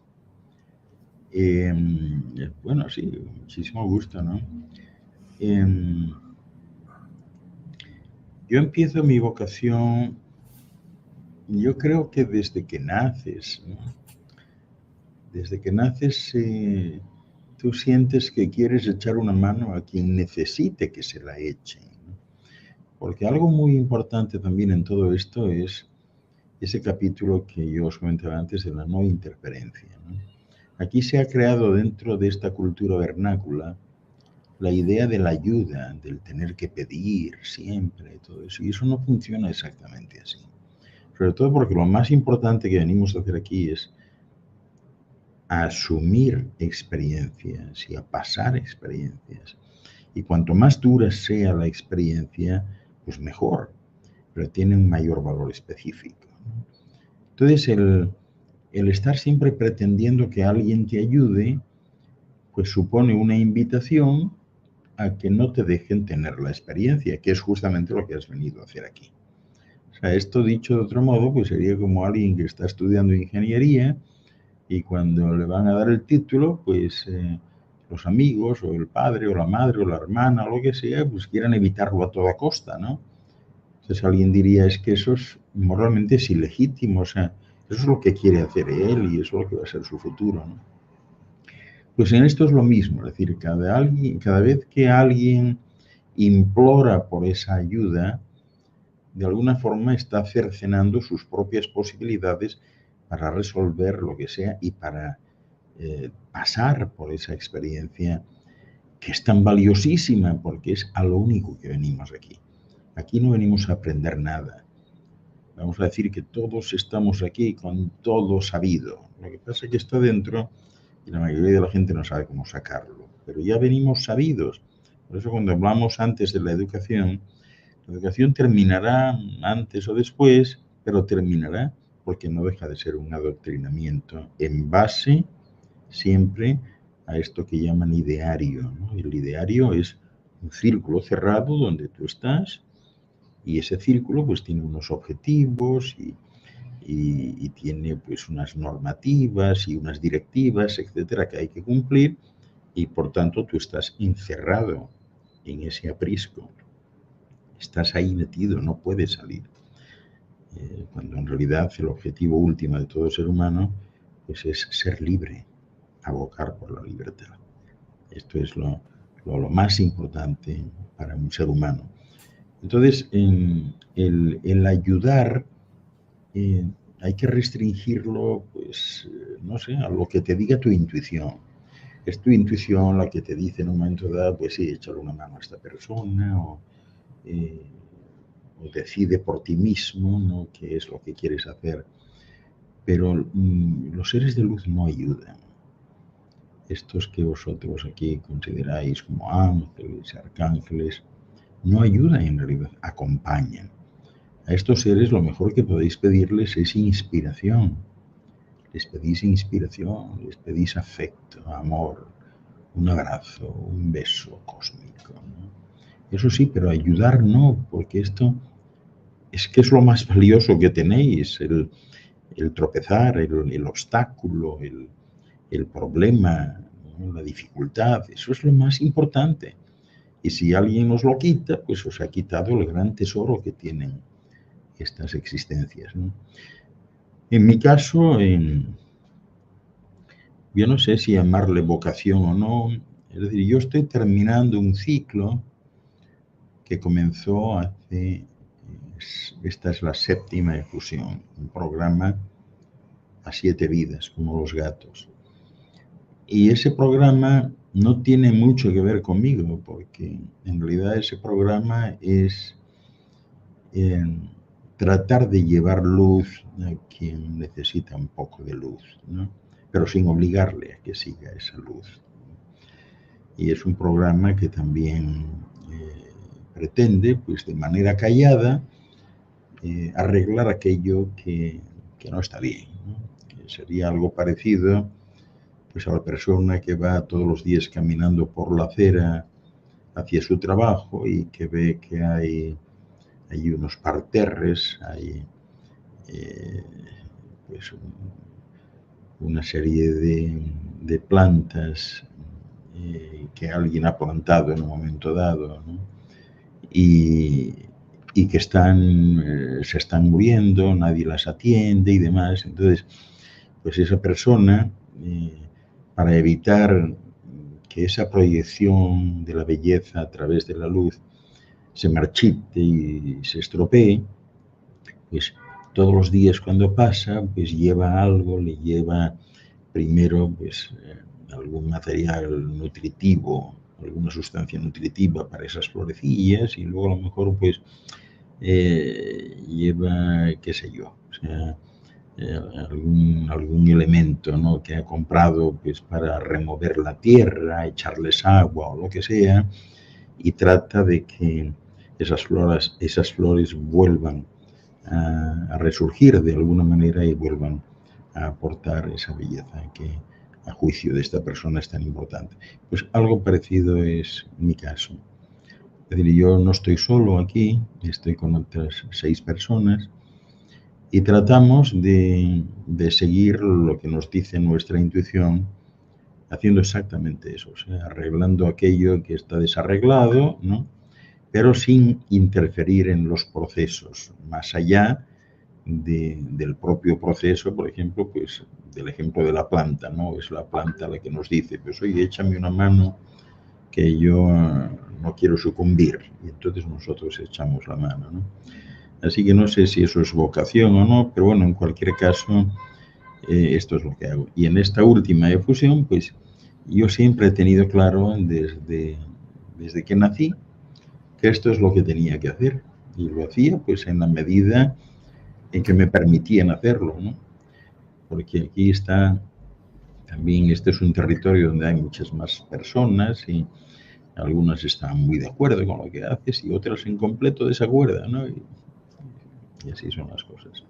Bueno, sí, muchísimo gusto, ¿no? Yo empiezo mi vocación, yo creo que desde que naces, ¿no? Desde que naces, tú sientes que quieres echar una mano a quien necesite que se la eche, ¿no? Porque algo muy importante también en todo esto es ese capítulo que yo os comentaba antes de la no interferencia, ¿no? Aquí se ha creado dentro de esta cultura vernácula la idea de la ayuda, del tener que pedir siempre, todo eso. Y eso no funciona exactamente así. Sobre todo porque lo más importante que venimos a hacer aquí es a asumir experiencias y a pasar experiencias. Y cuanto más dura sea la experiencia, pues mejor, pero tiene un mayor valor específico, ¿no? Entonces, el estar siempre pretendiendo que alguien te ayude, pues supone una invitación a que no te dejen tener la experiencia, que es justamente lo que has venido a hacer aquí. O sea, esto dicho de otro modo, pues sería como alguien que está estudiando ingeniería y cuando le van a dar el título, pues los amigos o el padre o la madre o la hermana o lo que sea, pues quieran evitarlo a toda costa, ¿no? Entonces alguien diría, es que eso es moralmente es ilegítimo, o sea, eso es lo que quiere hacer él y eso es lo que va a ser su futuro, ¿no? Pues en esto es lo mismo, es decir, cada vez que alguien implora por esa ayuda, de alguna forma está cercenando sus propias posibilidades para resolver lo que sea y para pasar por esa experiencia que es tan valiosísima porque es a lo único que venimos aquí. Aquí no venimos a aprender nada. Vamos a decir que todos estamos aquí con todo sabido. Lo que pasa es que está dentro y la mayoría de la gente no sabe cómo sacarlo. Pero ya venimos sabidos. Por eso cuando hablamos antes de la educación terminará antes o después, pero terminará porque no deja de ser un adoctrinamiento en base siempre a esto que llaman ideario, ¿no? El ideario es un círculo cerrado donde tú estás y ese círculo pues tiene unos objetivos y tiene pues unas normativas y unas directivas, etcétera, que hay que cumplir y por tanto tú estás encerrado en ese aprisco. Estás ahí metido, no puedes salir. Cuando en realidad el objetivo último de todo ser humano pues es ser libre, abocar por la libertad. Esto es lo más importante para un ser humano. Entonces, el ayudar hay que restringirlo, pues, no sé, a lo que te diga tu intuición. Es tu intuición la que te dice en un momento dado, pues sí, échale una mano a esta persona, o decide por ti mismo, ¿no?, qué es lo que quieres hacer. Pero los seres de luz no ayudan. Estos que vosotros aquí consideráis como ángeles, arcángeles, no ayudan en realidad, acompañan. A estos seres lo mejor que podéis pedirles es inspiración. Les pedís inspiración, les pedís afecto, amor, un abrazo, un beso cósmico, ¿no? Eso sí, pero ayudar no, porque esto es que es lo más valioso que tenéis, el tropezar, el obstáculo, el problema, ¿no?, la dificultad, eso es lo más importante. Y si alguien os lo quita, pues os ha quitado el gran tesoro que tienen estas existencias, ¿no? En mi caso, yo no sé si llamarle vocación o no, es decir, yo estoy terminando un ciclo que comenzó hace, esta es la 7ª efusión, un programa a 7 vidas, como los gatos. Y ese programa no tiene mucho que ver conmigo, porque en realidad ese programa es tratar de llevar luz a quien necesita un poco de luz, ¿no?, pero sin obligarle a que siga esa luz. Y es un programa que también pretende, pues de manera callada, arreglar aquello que no está bien, ¿no?, que sería algo parecido, pues, a la persona que va todos los días caminando por la acera hacia su trabajo y que ve que hay unos parterres, hay pues una serie de plantas que alguien ha plantado en un momento dado, ¿no?, y que se están muriendo, nadie las atiende y demás. Entonces, pues esa persona, para evitar que esa proyección de la belleza a través de la luz se marchite y se estropee, pues todos los días cuando pasa, pues lleva algo, le lleva primero pues algún material nutritivo, alguna sustancia nutritiva para esas florecillas, y luego a lo mejor pues lleva, qué sé yo, o sea, algún elemento, ¿no?, que ha comprado pues para remover la tierra, echarles agua o lo que sea, y trata de que esas flores vuelvan a resurgir de alguna manera y vuelvan a aportar esa belleza que a juicio de esta persona es tan importante. Pues algo parecido es mi caso. Es decir, yo no estoy solo aquí, estoy con otras 6 personas y tratamos de seguir lo que nos dice nuestra intuición, haciendo exactamente eso, o sea, arreglando aquello que está desarreglado, ¿no?, pero sin interferir en los procesos, más allá del propio proceso, por ejemplo, pues del ejemplo de la planta, ¿no? Es la planta la que nos dice, pues oye, échame una mano que yo no quiero sucumbir, y entonces nosotros echamos la mano, ¿no? Así que no sé si eso es vocación o no, pero bueno, en cualquier caso, esto es lo que hago. Y en esta última efusión, pues yo siempre he tenido claro desde que nací que esto es lo que tenía que hacer, y lo hacía pues en la medida en que me permitían hacerlo, ¿no? Porque aquí está, también este es un territorio donde hay muchas más personas y algunas están muy de acuerdo con lo que haces y otras en completo desacuerdo, ¿no? Y así son las cosas.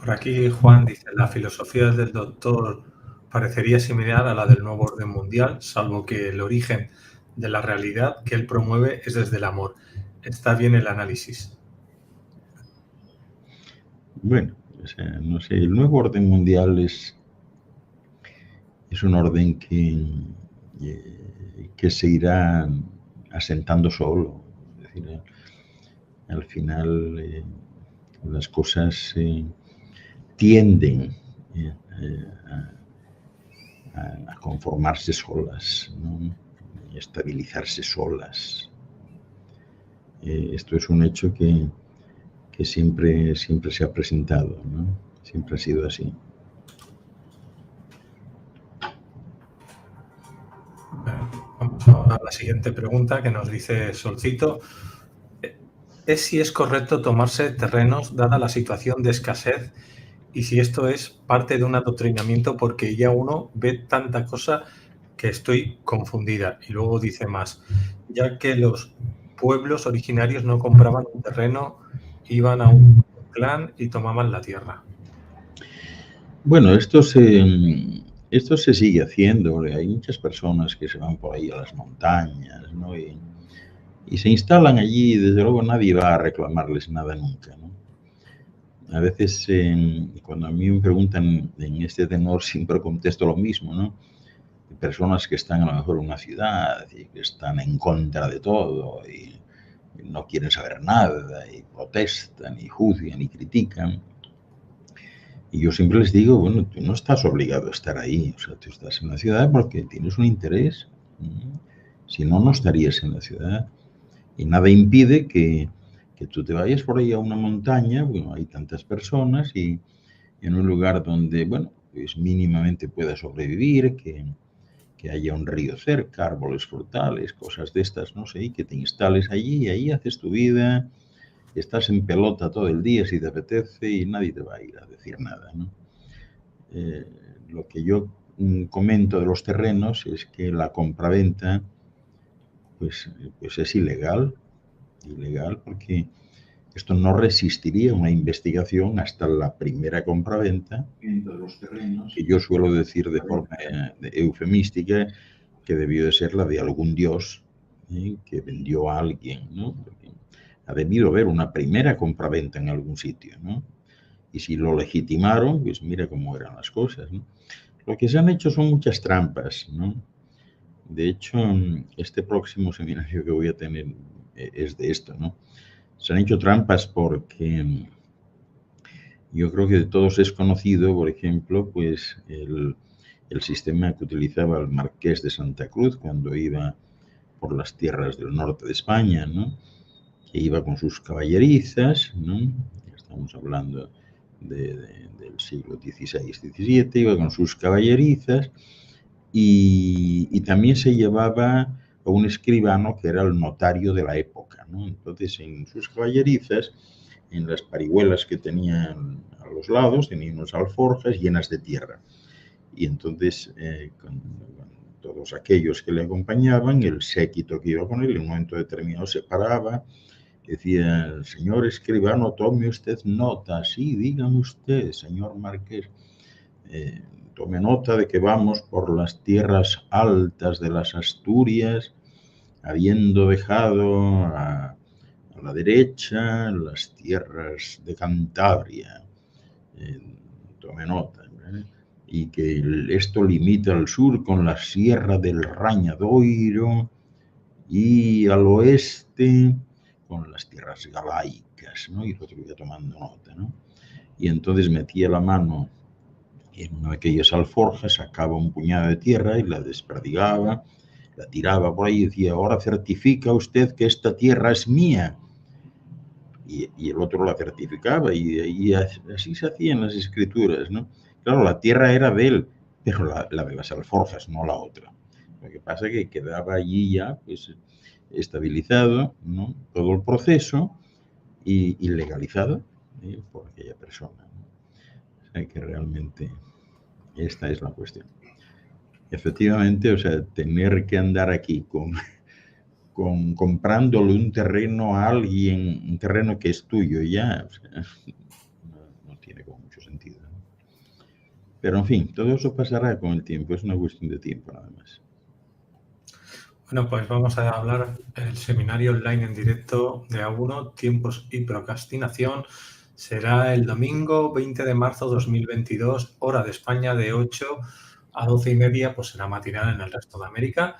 Por aquí Juan dice, la filosofía del doctor parecería similar a la del nuevo orden mundial, salvo que el origen de la realidad que él promueve es desde el amor. Está bien el análisis. Bueno, o sea, no sé, el nuevo orden mundial es un orden que se irá asentando solo. Es decir, al final las cosas tienden a conformarse solas, ¿no?, y estabilizarse solas. Esto es un hecho que siempre se ha presentado, ¿no? Siempre ha sido así. Vamos a la siguiente pregunta que nos dice Solcito. ¿Es si es correcto tomarse terrenos dada la situación de escasez y si esto es parte de un adoctrinamiento porque ya uno ve tanta cosa que estoy confundida? Y luego dice más, ya que los pueblos originarios no compraban un terreno, iban a un clan y tomaban la tierra. Bueno, esto se sigue haciendo. Hay muchas personas que se van por ahí a las montañas, ¿no? Y se instalan allí y desde luego nadie va a reclamarles nada nunca, ¿no? A veces cuando a mí me preguntan en este tenor siempre contesto lo mismo, ¿no? Personas que están a lo mejor en una ciudad y que están en contra de todo y no quieren saber nada y protestan y juzgan y critican. Y yo siempre les digo, bueno, tú no estás obligado a estar ahí, o sea, tú estás en la ciudad porque tienes un interés. Si no, no estarías en la ciudad. Y nada impide que tú te vayas por ahí a una montaña, bueno, hay tantas personas y en un lugar donde, bueno, pues mínimamente puedas sobrevivir, que haya un río cerca, árboles frutales, cosas de estas, no sé, y que te instales allí y ahí haces tu vida, estás en pelota todo el día si te apetece y nadie te va a ir a decir nada, ¿no? Lo que yo comento de los terrenos es que la compraventa pues es ilegal porque esto no resistiría una investigación hasta la primera compraventa de los terrenos, que yo suelo decir de forma eufemística que debió de ser la de algún dios que vendió a alguien, ¿no? Porque ha debido haber una primera compraventa en algún sitio, ¿no? Y si lo legitimaron, pues mira cómo eran las cosas, ¿no? Lo que se han hecho son muchas trampas, ¿no? De hecho, este próximo seminario que voy a tener es de esto, ¿no? Se han hecho trampas porque yo creo que de todos es conocido, por ejemplo, pues el sistema que utilizaba el Marqués de Santa Cruz cuando iba por las tierras del norte de España, ¿no? Que iba con sus caballerizas, ¿no? Estamos hablando del siglo XVI, XVII, iba con sus caballerizas y también se llevaba a un escribano que era el notario de la época, ¿no? Entonces, en sus caballerizas, en las parihuelas que tenían a los lados, tenían unas alforjas llenas de tierra. Y entonces, con todos aquellos que le acompañaban, el séquito que iba con él, en un momento determinado se paraba, decía, señor escribano, tome usted nota. Sí, dígame usted, señor marqués. Tome nota de que vamos por las tierras altas de las Asturias, habiendo dejado a la derecha las tierras de Cantabria. Tome nota. Y que esto limita al sur con la sierra del Rañadoiro y al oeste con las tierras galaicas, ¿no? Y el otro iba tomando nota, ¿no? Y entonces metía la mano en una de aquellas alforjas, sacaba un puñado de tierra y la desperdigaba, la tiraba por ahí y decía, ahora certifica usted que esta tierra es mía. Y el otro la certificaba y así se hacían las escrituras, ¿no? Claro, la tierra era de él, pero la de las alforjas, no la otra. Lo que pasa es que quedaba allí ya pues, estabilizado, ¿no? Todo el proceso y legalizado por aquella persona, ¿no? O sea que realmente esta es la cuestión. Efectivamente, o sea, tener que andar aquí comprándole un terreno a alguien, un terreno que es tuyo ya, o sea, no tiene como mucho sentido, ¿no? Pero en fin, todo eso pasará con el tiempo, es una cuestión de tiempo nada más. Bueno, pues vamos a hablar del seminario online en directo de A1, Tiempos y Procrastinación. Será el domingo 20 de marzo 2022, hora de España, de 8 a 12:30, pues será matinal en el resto de América.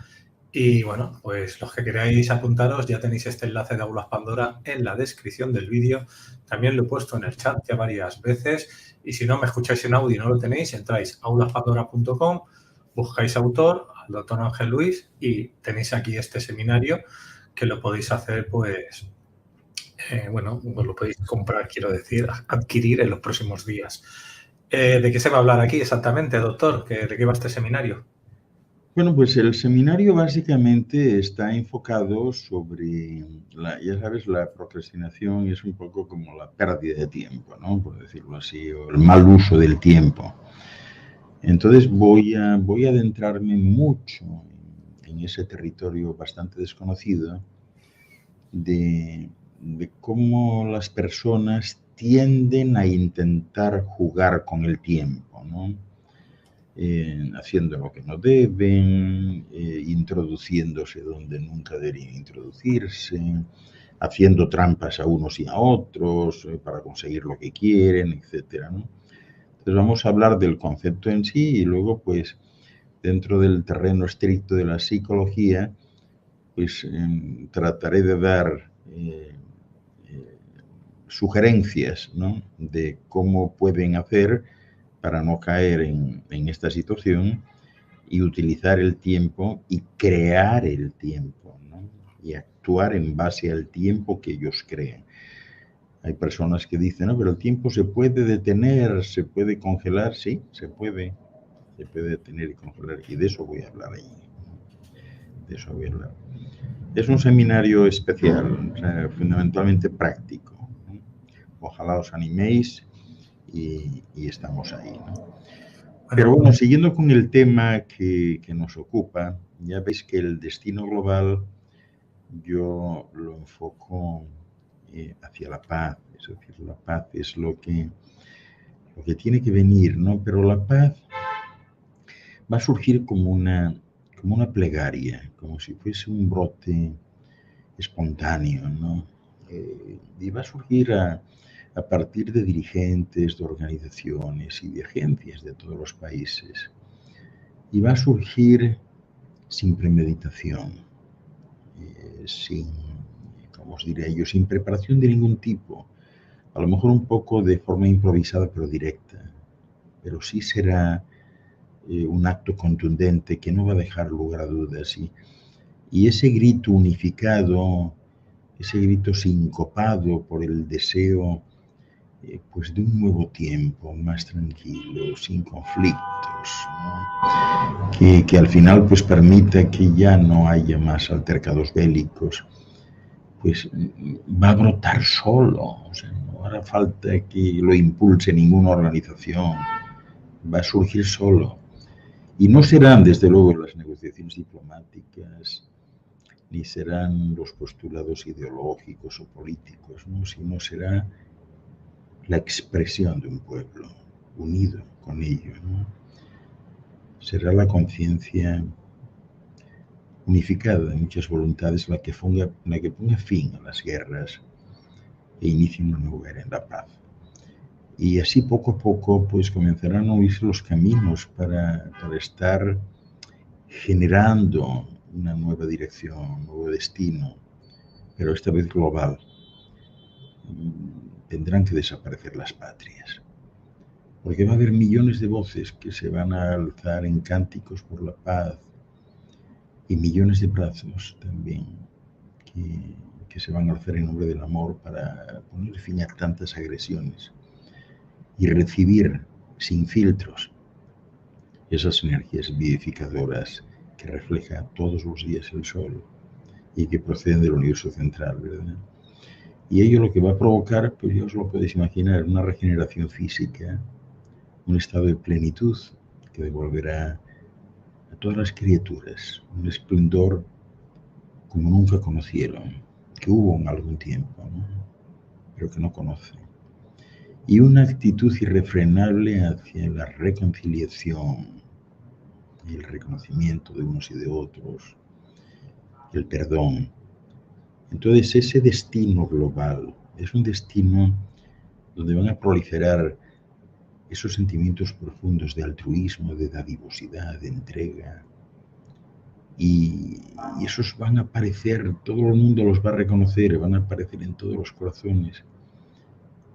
Y bueno, pues los que queráis apuntaros, ya tenéis este enlace de Aulas Pandora en la descripción del vídeo. También lo he puesto en el chat ya varias veces. Y si no me escucháis en audio y no lo tenéis, entráis a aulaspandora.com, buscáis autor, al doctor Ángel Luis, y tenéis aquí este seminario que lo podéis hacer pues bueno, pues lo podéis comprar, quiero decir, adquirir en los próximos días. ¿De qué se va a hablar aquí exactamente, doctor? ¿De qué va este seminario? Bueno, pues el seminario básicamente está enfocado sobre, ya sabes, la procrastinación es un poco como la pérdida de tiempo, ¿no? Por decirlo así, o el mal uso del tiempo. Entonces voy a adentrarme mucho en ese territorio bastante desconocido de cómo las personas tienden a intentar jugar con el tiempo, ¿no? Haciendo lo que no deben, introduciéndose donde nunca deberían introducirse, haciendo trampas a unos y a otros para conseguir lo que quieren, etcétera, ¿no? Entonces vamos a hablar del concepto en sí y luego, pues, dentro del terreno estricto de la psicología, pues trataré de dar sugerencias, ¿no?, de cómo pueden hacer para no caer en esta situación y utilizar el tiempo y crear el tiempo, ¿no?, y actuar en base al tiempo que ellos creen. Hay personas que dicen, no, pero el tiempo se puede detener, se puede congelar. Sí, se puede detener y congelar, y de eso voy a hablar ahí. De eso voy a hablar. Es un seminario especial, o sea, fundamentalmente práctico, ¿no? Ojalá os animéis y estamos ahí, ¿no? Pero bueno, siguiendo con el tema que nos ocupa, ya veis que el destino global yo lo enfoco hacia la paz, es decir, la paz es lo que tiene que venir, ¿no? Pero la paz va a surgir como una plegaria, como si fuese un brote espontáneo, ¿no? Y va a surgir a partir de dirigentes, de organizaciones y de agencias de todos los países. Y va a surgir sin premeditación, ¿cómo os diré yo? Sin preparación de ningún tipo. A lo mejor un poco de forma improvisada pero directa. Pero sí será un acto contundente que no va a dejar lugar a dudas. Y ese grito unificado, ese grito sincopado por el deseo pues de un nuevo tiempo más tranquilo, sin conflictos, ¿no?, que al final pues permita que ya no haya más altercados bélicos, pues va a brotar solo. O sea, no hará falta que lo impulse ninguna organización, va a surgir solo. Y no serán, desde luego, las negociaciones diplomáticas, ni serán los postulados ideológicos o políticos, ¿no?, sino será la expresión de un pueblo unido con ello, ¿no? Será la conciencia unificada de muchas voluntades la que ponga fin a las guerras e inicie una nueva era en la paz. Y así poco a poco pues comenzarán a oírse los caminos para estar generando una nueva dirección, un nuevo destino, pero esta vez global. Tendrán que desaparecer las patrias, porque va a haber millones de voces que se van a alzar en cánticos por la paz y millones de brazos también que se van a alzar en nombre del amor para poner fin a tantas agresiones y recibir sin filtros esas energías vivificadoras que refleja todos los días el sol y que proceden del universo central, ¿verdad? Y ello lo que va a provocar, pues ya os lo podéis imaginar, una regeneración física, un estado de plenitud que devolverá a todas las criaturas un esplendor como nunca conocieron, que hubo en algún tiempo, ¿no?, pero que no conocen. Y una actitud irrefrenable hacia la reconciliación y el reconocimiento de unos y de otros, el perdón. Entonces ese destino global es un destino donde van a proliferar esos sentimientos profundos de altruismo, de dadivosidad, de entrega, y esos van a aparecer, todo el mundo los va a reconocer, van a aparecer en todos los corazones,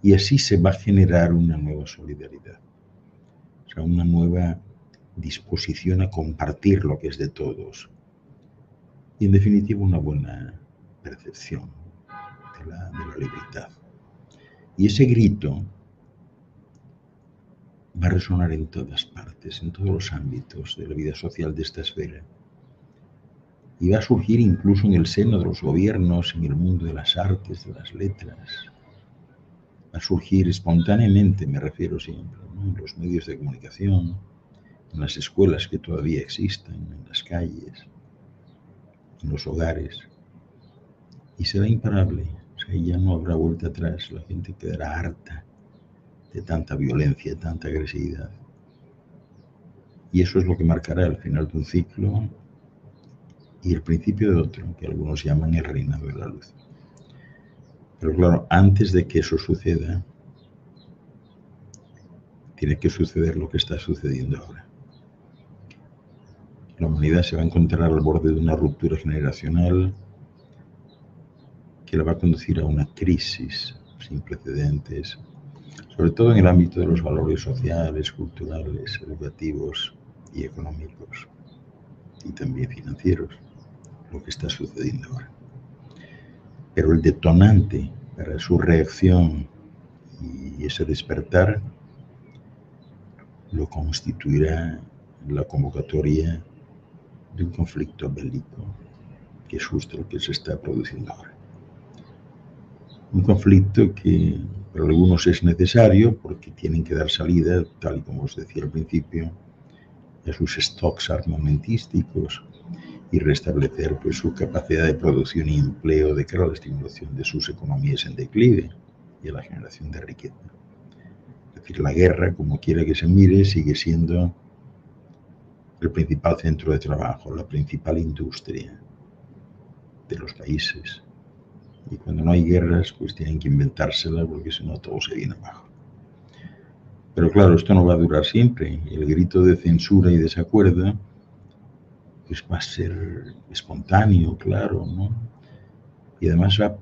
y así se va a generar una nueva solidaridad, o sea, una nueva disposición a compartir lo que es de todos, y en definitiva una buena percepción de la libertad. Y ese grito va a resonar en todas partes, en todos los ámbitos de la vida social de esta esfera. Y va a surgir incluso en el seno de los gobiernos, en el mundo de las artes, de las letras. Va a surgir espontáneamente, me refiero siempre, ¿no? En los medios de comunicación, en las escuelas que todavía existen, en las calles, en los hogares. Y será imparable, o sea, ya no habrá vuelta atrás, la gente quedará harta de tanta violencia, de tanta agresividad. Y eso es lo que marcará el final de un ciclo y el principio de otro, que algunos llaman el reinado de la luz. Pero claro, antes de que eso suceda, tiene que suceder lo que está sucediendo ahora. La humanidad se va a encontrar al borde de una ruptura generacional que la va a conducir a una crisis sin precedentes, sobre todo en el ámbito de los valores sociales, culturales, educativos y económicos, y también financieros, lo que está sucediendo ahora. Pero el detonante para su reacción y ese despertar lo constituirá la convocatoria de un conflicto bélico, que es justo lo que se está produciendo ahora. Un conflicto que para algunos es necesario porque tienen que dar salida, tal y como os decía al principio, a sus stocks armamentísticos y restablecer pues, su capacidad de producción y empleo de cara a la estimulación de sus economías en declive y a la generación de riqueza. Es decir, la guerra, como quiera que se mire, sigue siendo el principal centro de trabajo, la principal industria de los países. Y cuando no hay guerras, pues tienen que inventársela porque si no todo se viene abajo. Pero claro, esto no va a durar siempre. El grito de censura y desacuerdo pues va a ser espontáneo, claro, ¿no? Y además va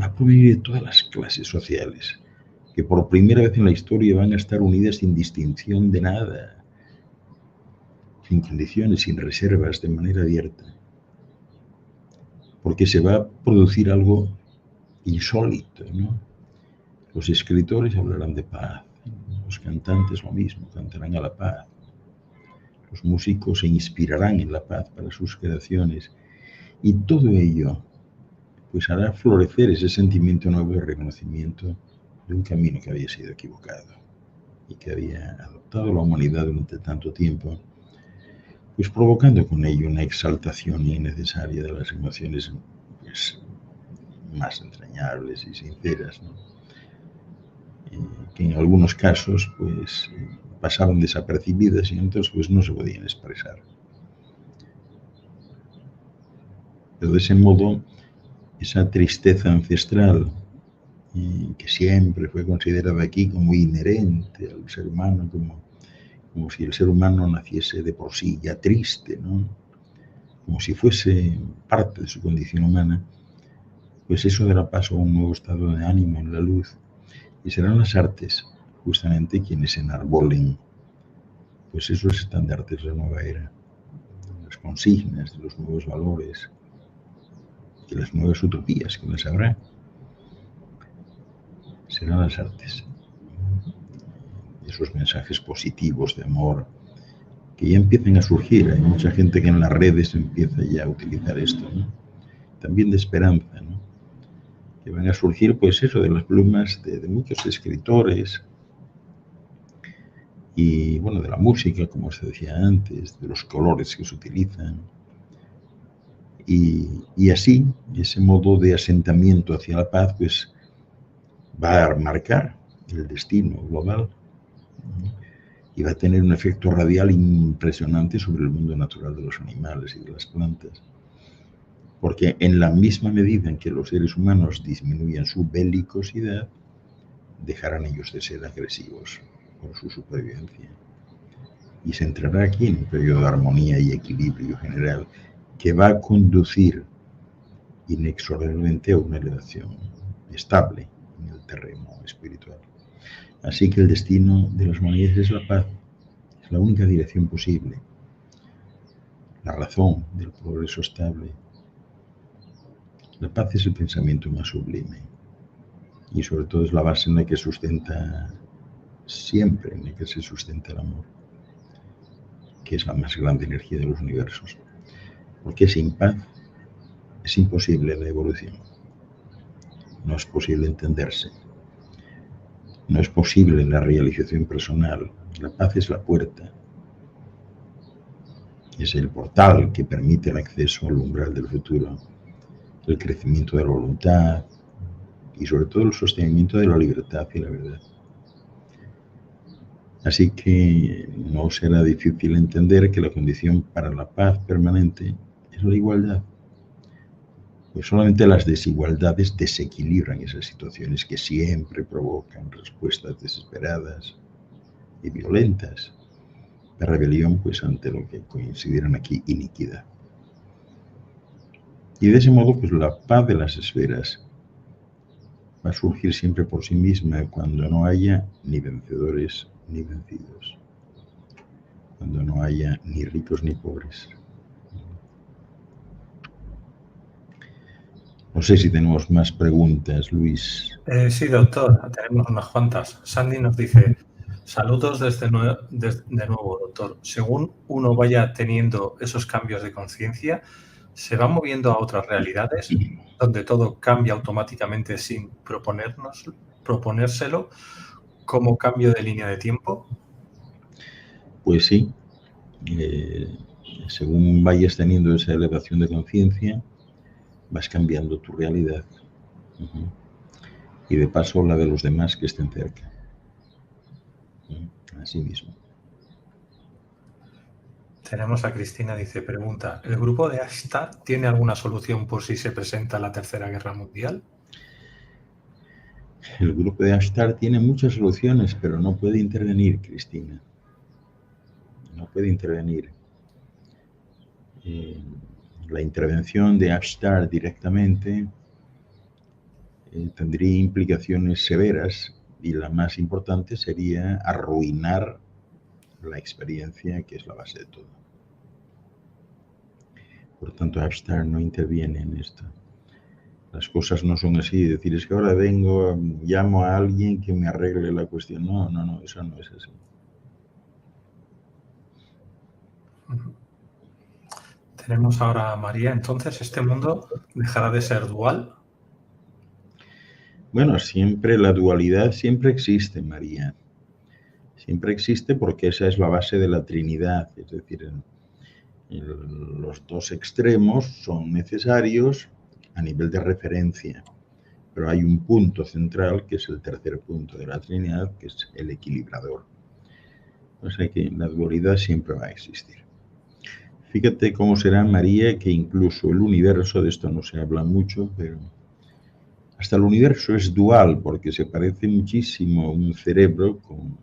a provenir de todas las clases sociales, que por primera vez en la historia van a estar unidas sin distinción de nada, sin condiciones, sin reservas, de manera abierta. Porque se va a producir algo insólito, ¿no? Los escritores hablarán de paz, los cantantes lo mismo, cantarán a la paz. Los músicos se inspirarán en la paz para sus creaciones y todo ello pues hará florecer ese sentimiento nuevo de reconocimiento de un camino que había sido equivocado y que había adoptado la humanidad durante tanto tiempo, pues provocando con ello una exaltación innecesaria de las emociones pues, más entrañables y sinceras, ¿no? Que en algunos casos pues pasaban desapercibidas y en otros pues no se podían expresar. Pero de ese modo, esa tristeza ancestral que siempre fue considerada aquí como inherente al ser humano, como si el ser humano naciese de por sí ya triste, ¿no? Como si fuese parte de su condición humana, pues eso dará paso a un nuevo estado de ánimo en la luz y serán las artes justamente quienes enarbolen pues esos estandartes de la nueva era, las consignas de los nuevos valores y las nuevas utopías que las habrá. Serán las artes. Esos mensajes positivos de amor que ya empiezan a surgir. Hay mucha gente que en las redes empieza ya a utilizar esto, ¿no? También de esperanza, ¿no? Que van a surgir, pues eso, de las plumas de muchos escritores y, bueno, de la música, como os decía antes, de los colores que se utilizan. Y así, ese modo de asentamiento hacia la paz, pues va a marcar el destino global, ¿no? Y va a tener un efecto radial impresionante sobre el mundo natural de los animales y de las plantas. Porque en la misma medida en que los seres humanos disminuyan su belicosidad, dejarán ellos de ser agresivos por su supervivencia. Y se entrará aquí en un periodo de armonía y equilibrio general que va a conducir inexorablemente a una elevación estable en el terreno espiritual. Así que el destino de las humanidades es la paz, es la única dirección posible, la razón del progreso estable, La paz es el pensamiento más sublime y sobre todo es la base en la que sustenta siempre, en la que se sustenta el amor, que es la más grande energía de los universos. Porque sin paz es imposible la evolución. No es posible entenderse. No es posible la realización personal. La paz es la puerta. Es el portal que permite el acceso al umbral del futuro, el crecimiento de la voluntad y sobre todo el sostenimiento de la libertad y la verdad. Así que no será difícil entender que la condición para la paz permanente es la igualdad. Pues solamente las desigualdades desequilibran esas situaciones que siempre provocan respuestas desesperadas y violentas de rebelión, pues ante lo que consideran aquí iniquidad. Y de ese modo, pues la paz de las esferas va a surgir siempre por sí misma cuando no haya ni vencedores ni vencidos, cuando no haya ni ricos ni pobres. No sé si tenemos más preguntas, Luis. Sí, doctor, tenemos unas cuantas. Sandy nos dice, saludos de nuevo, doctor. Según uno vaya teniendo esos cambios de conciencia, ¿se va moviendo a otras realidades donde todo cambia automáticamente sin proponérselo como cambio de línea de tiempo? Pues sí, según vayas teniendo esa elevación de conciencia, vas cambiando tu realidad. Y de paso la de los demás que estén cerca. Así mismo. Tenemos a Cristina, dice, pregunta, ¿el grupo de Ashtar tiene alguna solución por si se presenta la Tercera Guerra Mundial? El grupo de Ashtar tiene muchas soluciones, pero no puede intervenir, Cristina. No puede intervenir. La intervención de Ashtar directamente tendría implicaciones severas y la más importante sería arruinar la experiencia, que es la base de todo. Por tanto, Ashtar no interviene en esto. Las cosas no son así, decir es que ahora vengo, llamo a alguien que me arregle la cuestión. No, eso no es así. Tenemos ahora a María, entonces, ¿este mundo dejará de ser dual? Bueno, siempre la dualidad siempre existe, María. Siempre existe porque esa es la base de la Trinidad, es decir, los dos extremos son necesarios a nivel de referencia, pero hay un punto central que es el tercer punto de la Trinidad, que es el equilibrador. O sea que la dualidad siempre va a existir. Fíjate cómo será, María, que incluso el universo, de esto no se habla mucho, pero hasta el universo es dual porque se parece muchísimo a un cerebro con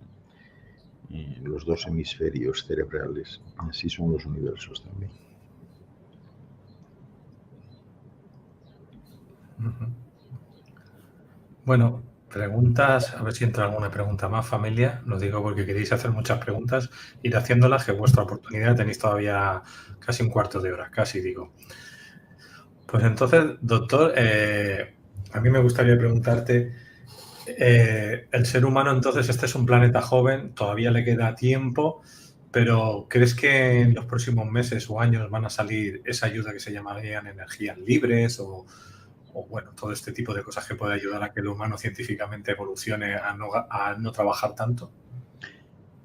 los dos hemisferios cerebrales. Así son los universos también. Bueno, preguntas, a ver si entra alguna pregunta más, familia. Lo digo porque queréis hacer muchas preguntas, ir haciéndolas, que vuestra oportunidad tenéis todavía casi un cuarto de hora, casi digo. Pues entonces, doctor, a mí me gustaría preguntarte, el ser humano entonces, este es un planeta joven, todavía le queda tiempo, pero ¿crees que en los próximos meses o años van a salir esa ayuda que se llamarían energías libres o bueno, todo este tipo de cosas que puede ayudar a que el humano científicamente evolucione a no trabajar tanto?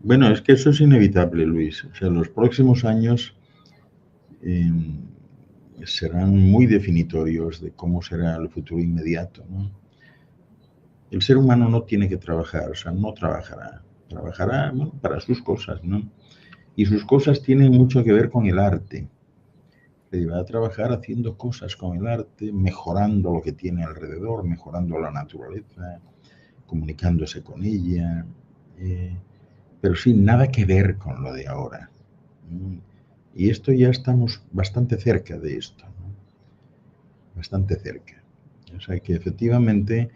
Bueno, es que eso es inevitable, Luis. O sea, los próximos años serán muy definitorios de cómo será el futuro inmediato, ¿no? El ser humano no tiene que trabajar, o sea, no trabajará. Trabajará, bueno, para sus cosas, ¿no? Y sus cosas tienen mucho que ver con el arte. Va a trabajar haciendo cosas con el arte, mejorando lo que tiene alrededor, mejorando la naturaleza, comunicándose con ella, pero sin nada que ver con lo de ahora. Y esto ya estamos bastante cerca de esto, ¿no? Bastante cerca. O sea que efectivamente,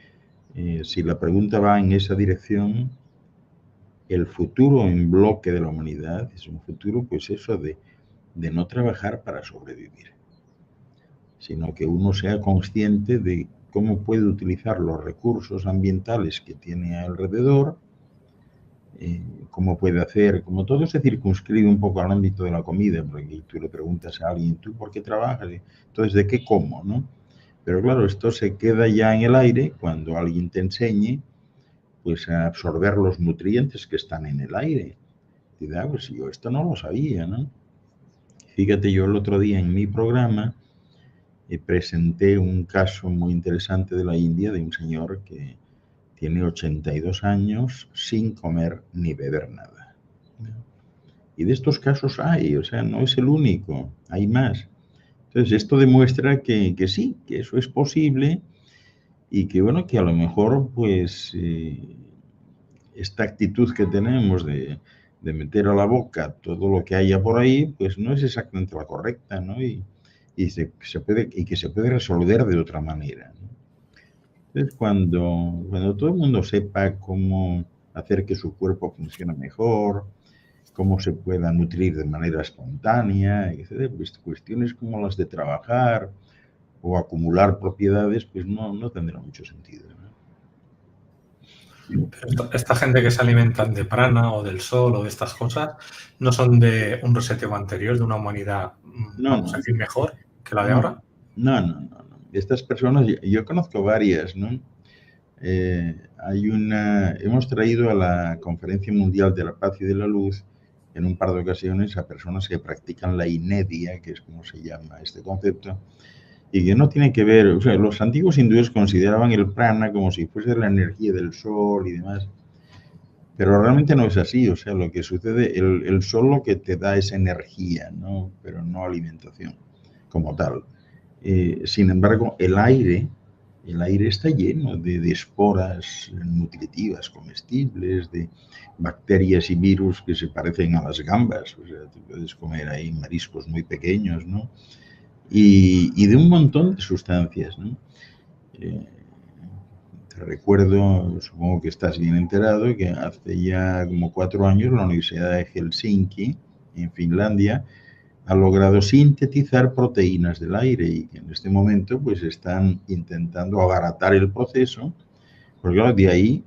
si la pregunta va en esa dirección, el futuro en bloque de la humanidad es un futuro, pues eso, de no trabajar para sobrevivir. sino que uno sea consciente de cómo puede utilizar los recursos ambientales que tiene alrededor, cómo puede hacer, como todo se circunscribe un poco al ámbito de la comida, porque tú le preguntas a alguien, ¿tú por qué trabajas? Entonces, ¿de qué como, no? Pero claro, esto se queda ya en el aire cuando alguien te enseñe pues a absorber los nutrientes que están en el aire. Y pues yo esto no lo sabía, ¿no? Fíjate, yo el otro día en mi programa presenté un caso muy interesante de la India, de un señor que tiene 82 años sin comer ni beber nada. Y de estos casos hay, o sea, no es el único, hay más. Entonces, esto demuestra que sí, que eso es posible y que, bueno, que a lo mejor, pues, esta actitud que tenemos de meter a la boca todo lo que haya por ahí, pues no es exactamente la correcta, ¿no? Y que se puede resolver de otra manera, ¿no? Entonces, cuando todo el mundo sepa cómo hacer que su cuerpo funcione mejor, cómo se pueda nutrir de manera espontánea, etc., pues cuestiones como las de trabajar o acumular propiedades, pues no tendrá mucho sentido, ¿no? Pero esta gente que se alimentan de prana o del sol o de estas cosas, ¿no son de un reseteo anterior, de una humanidad, vamos a decir, mejor que la de ahora? No. Estas personas, yo conozco varias, ¿no? Hemos traído a la Conferencia Mundial de la Paz y de la Luz en un par de ocasiones a personas que practican la inedia, que es como se llama este concepto, y que no tiene que ver, o sea, los antiguos hindúes consideraban el prana como si fuese la energía del sol y demás, pero realmente no es así, o sea, lo que sucede, el sol lo que te da es energía, ¿no? Pero no alimentación como tal. Sin embargo, el aire está lleno de esporas nutritivas, comestibles, de bacterias y virus que se parecen a las gambas, o sea, tú puedes comer ahí mariscos muy pequeños, ¿no? Y de un montón de sustancias, ¿no? Te recuerdo, supongo que estás bien enterado, que hace ya como 4 años la Universidad de Helsinki, en Finlandia, ha logrado sintetizar proteínas del aire y que en este momento pues están intentando abaratar el proceso, porque claro, de ahí,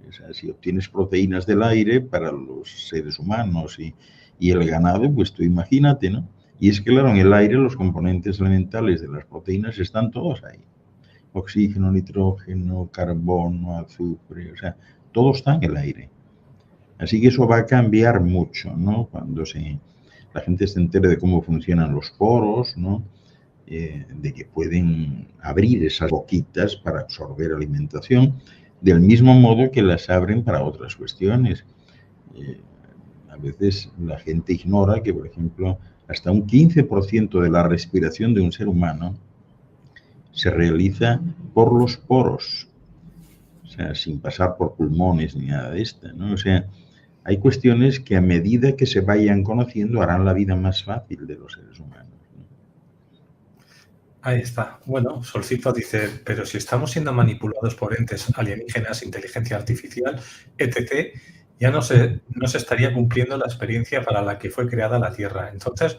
o sea, si obtienes proteínas del aire para los seres humanos y el ganado, pues tú imagínate, ¿no? Y es que claro, en el aire los componentes elementales de las proteínas están todos ahí. Oxígeno, nitrógeno, carbono, azufre, o sea, todo está en el aire. Así que eso va a cambiar mucho, ¿no? Cuando la gente se entere de cómo funcionan los poros, ¿no? De que pueden abrir esas boquitas para absorber alimentación, del mismo modo que las abren para otras cuestiones. A veces la gente ignora que, por ejemplo, hasta un 15% de la respiración de un ser humano se realiza por los poros, o sea, sin pasar por pulmones ni nada de esto, ¿no? O sea, hay cuestiones que a medida que se vayan conociendo harán la vida más fácil de los seres humanos, ¿no? Ahí está. Bueno, Solcito dice, pero si estamos siendo manipulados por entes alienígenas, inteligencia artificial, etc., ya no se estaría cumpliendo la experiencia para la que fue creada la Tierra. Entonces,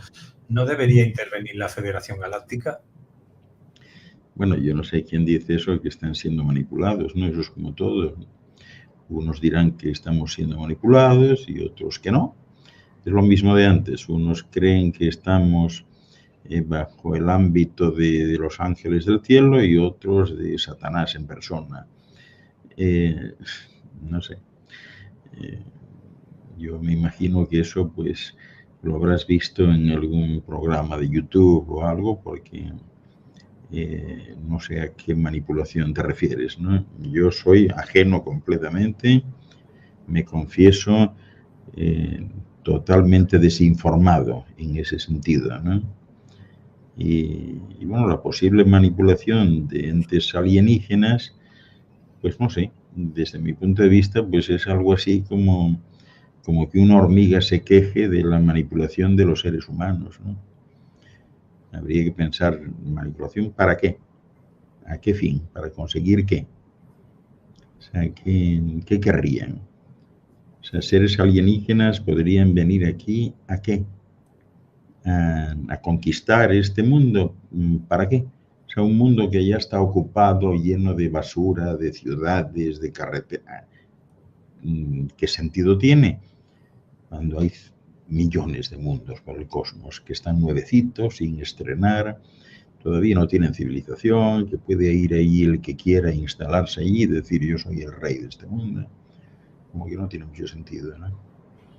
¿no debería intervenir la Federación Galáctica? Bueno, yo no sé quién dice eso, que están siendo manipulados, ¿no? Eso es como todo. Unos dirán que estamos siendo manipulados y otros que no. Es lo mismo de antes. Unos creen que estamos bajo el ámbito de los ángeles del cielo y otros de Satanás en persona. No sé. Yo me imagino que eso pues lo habrás visto en algún programa de YouTube o algo, porque no sé a qué manipulación te refieres, ¿no? Yo soy ajeno completamente, me confieso totalmente desinformado en ese sentido, ¿no? Y bueno, la posible manipulación de entes alienígenas, pues no sé, desde mi punto de vista, pues es algo así como que una hormiga se queje de la manipulación de los seres humanos, ¿no? Habría que pensar, ¿manipulación para qué? ¿A qué fin? ¿Para conseguir qué? O sea, ¿qué querrían? O sea, seres alienígenas podrían venir aquí, ¿a qué? a conquistar este mundo. ¿Para qué? O sea, un mundo que ya está ocupado, lleno de basura, de ciudades, de carreteras. ¿Qué sentido tiene cuando hay millones de mundos por el cosmos que están nuevecitos, sin estrenar, todavía no tienen civilización, que puede ir ahí el que quiera instalarse allí y decir yo soy el rey de este mundo? Como que no tiene mucho sentido, ¿no?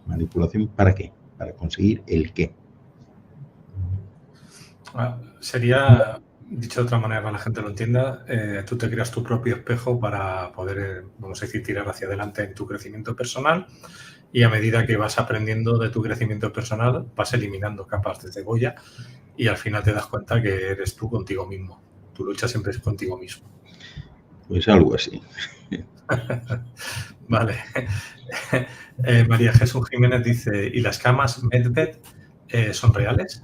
¿Manipulación para qué? Para conseguir el qué. Sería, dicho de otra manera para que la gente lo entienda, tú te creas tu propio espejo para poder, vamos a decir, tirar hacia adelante en tu crecimiento personal, y a medida que vas aprendiendo de tu crecimiento personal vas eliminando capas de cebolla y al final te das cuenta que eres tú contigo mismo. Tu lucha siempre es contigo mismo. Pues algo así. Vale. María Jesús Jiménez dice, ¿y las camas Medbed son reales?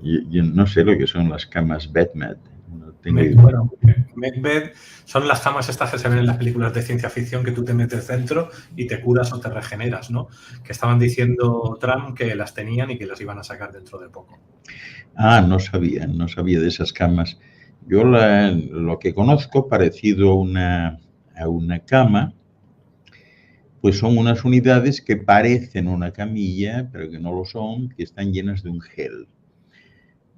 Yo no sé lo que son las camas Batman. No tengo idea. Bueno, Medbed son las camas estas que se ven en las películas de ciencia ficción, que tú te metes dentro y te curas o te regeneras, ¿no? Que estaban diciendo Trump que las tenían y que las iban a sacar dentro de poco. Ah, no sabía de esas camas. Yo lo que conozco parecido a una cama, pues son unas unidades que parecen una camilla, pero que no lo son, que están llenas de un gel.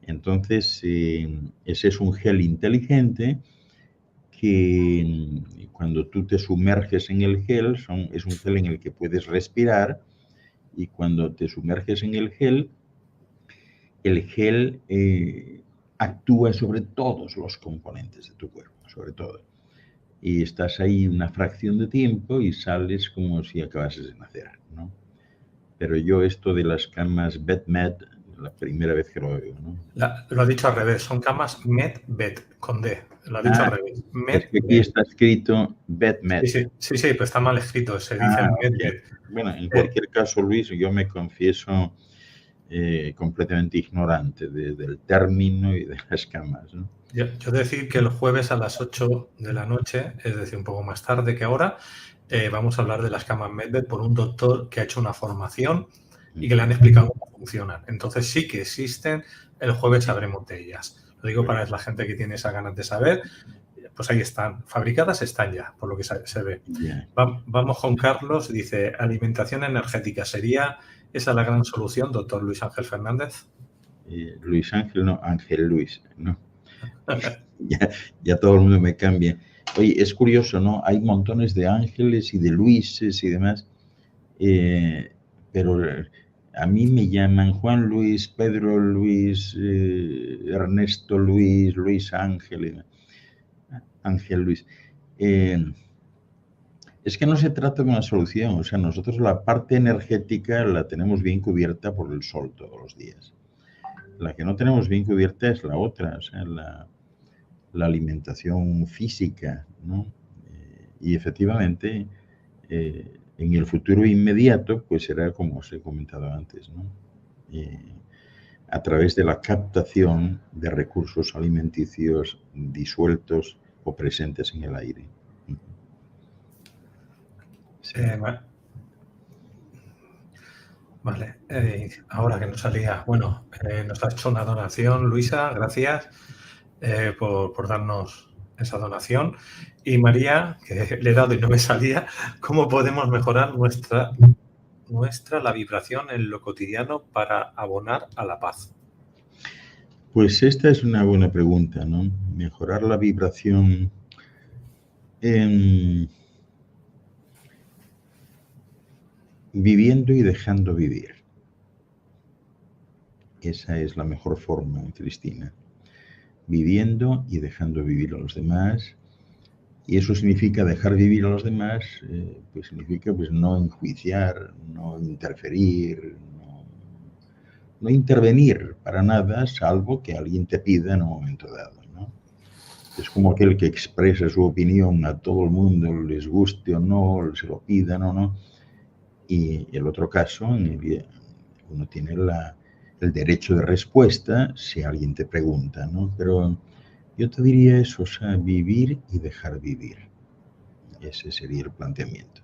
Entonces, ese es un gel inteligente que cuando tú te sumerges en el gel, es un gel en el que puedes respirar, y cuando te sumerges en el gel actúa sobre todos los componentes de tu cuerpo, sobre todo. Y estás ahí una fracción de tiempo y sales como si acabases de nacer, ¿no? Pero yo esto de las camas BedMed, la primera vez que lo veo, ¿no? Lo ha dicho al revés, son camas Medbed, con D. Lo ha dicho al revés. Es que aquí está escrito BedMed. Sí, pero está mal escrito, se dice Medbed. Bueno, en cualquier caso, Luis, yo me confieso completamente ignorante del término y de las camas, ¿no? Yo decir que el jueves a las 8 de la noche, es decir, un poco más tarde que ahora, vamos a hablar de las camas Medbed por un doctor que ha hecho una formación y que le han explicado cómo funcionan. Entonces sí que existen, el jueves sabremos de ellas. Lo digo para la gente que tiene esas ganas de saber, pues ahí están, fabricadas están ya, por lo que se ve. Yeah. Vamos con Carlos, dice, alimentación energética, ¿sería esa la gran solución, doctor Luis Ángel Fernández? Luis Ángel, no, Ángel Luis, no. ya todo el mundo me cambia. Oye, es curioso, ¿no? Hay montones de Ángeles y de Luises y demás, pero a mí me llaman Juan Luis, Pedro Luis, Ernesto Luis, Luis Ángel, Ángel Luis. Es que no se trata de una solución, o sea, nosotros la parte energética la tenemos bien cubierta por el sol todos los días. La que no tenemos bien cubierta es la otra, o sea, la alimentación física, ¿no? Y efectivamente, en el futuro inmediato, pues será como os he comentado antes, ¿no? A través de la captación de recursos alimenticios disueltos o presentes en el aire. Sí. Vale, ahora que nos salía, bueno, nos ha hecho una donación, Luisa, gracias por darnos esa donación. Y María, que le he dado y no me salía, ¿cómo podemos mejorar la vibración en lo cotidiano para abonar a la paz? Pues esta es una buena pregunta, ¿no? Mejorar la vibración viviendo y dejando vivir. Esa es la mejor forma, Cristina. Viviendo y dejando vivir a los demás. Y eso significa dejar vivir a los demás, pues significa pues, no enjuiciar, no interferir, no intervenir para nada, salvo que alguien te pida en un momento dado, ¿no? Es como aquel que expresa su opinión a todo el mundo, les guste o no, se lo pidan o no. Y el otro caso, uno tiene el derecho de respuesta si alguien te pregunta, ¿no? Pero yo te diría eso, o sea, vivir y dejar vivir. Ese sería el planteamiento.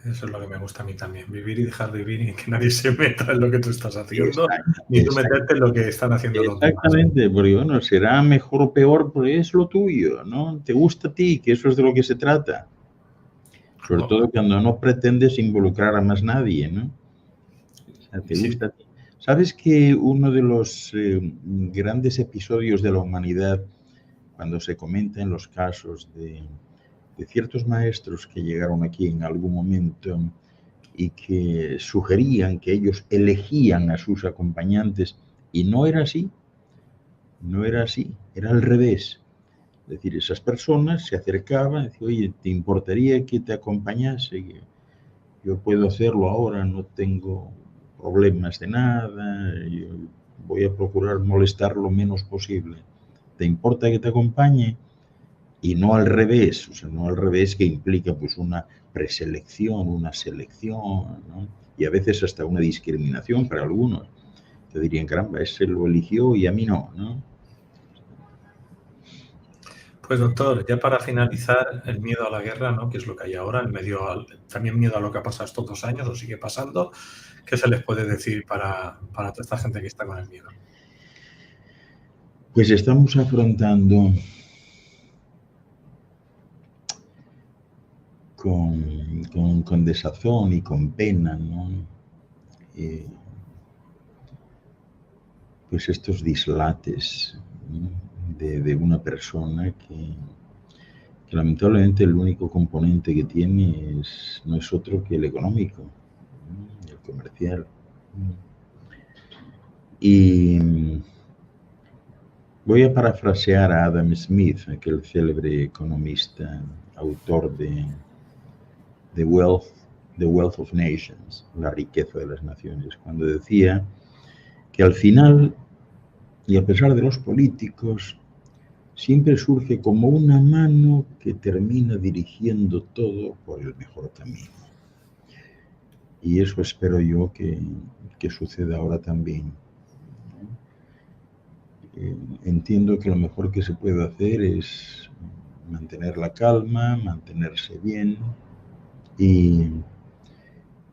Eso es lo que me gusta a mí también, vivir y dejar vivir y que nadie se meta en lo que tú estás haciendo, Exacto, ni tú meterte en lo que están haciendo los demás. exactamente, porque bueno, será mejor o peor, porque es lo tuyo, ¿no? Te gusta a ti, que eso es de lo que se trata. Sobre Oh, todo cuando no pretendes involucrar a más nadie, ¿no? O sea, te sí, gusta a ti. ¿Sabes que uno de los grandes episodios de la humanidad, cuando se comentan los casos de ciertos maestros que llegaron aquí en algún momento y que sugerían que ellos elegían a sus acompañantes, y no era así, no era así, era al revés? Es decir, esas personas se acercaban y decían, oye, ¿te importaría que te acompañase? Yo puedo hacerlo ahora, no tengo problemas de nada, yo voy a procurar molestar lo menos posible. ¿Te importa que te acompañe? Y no al revés, o sea, no al revés, que implica pues una preselección, una selección, ¿no? Y a veces hasta una discriminación para algunos. Te dirían, caramba, ese lo eligió y a mí no, ¿no? pues doctor, ya para finalizar, el miedo a la guerra, ¿no? Que es lo que hay ahora, también miedo a lo que ha pasado estos 2 años o sigue pasando, ¿qué se les puede decir para toda esta gente que está con el miedo? Pues estamos afrontando con desazón y con pena, ¿no? Pues estos dislates, ¿no? De una persona que lamentablemente el único componente que tiene no es otro que el económico, ¿no? El comercial. Y voy a parafrasear a Adam Smith, aquel célebre economista, autor de The Wealth of Nations, la riqueza de las naciones, cuando decía que al final, y a pesar de los políticos, siempre surge como una mano que termina dirigiendo todo por el mejor camino. Y eso espero yo que suceda ahora también. Entiendo que lo mejor que se puede hacer es mantener la calma, mantenerse bien y,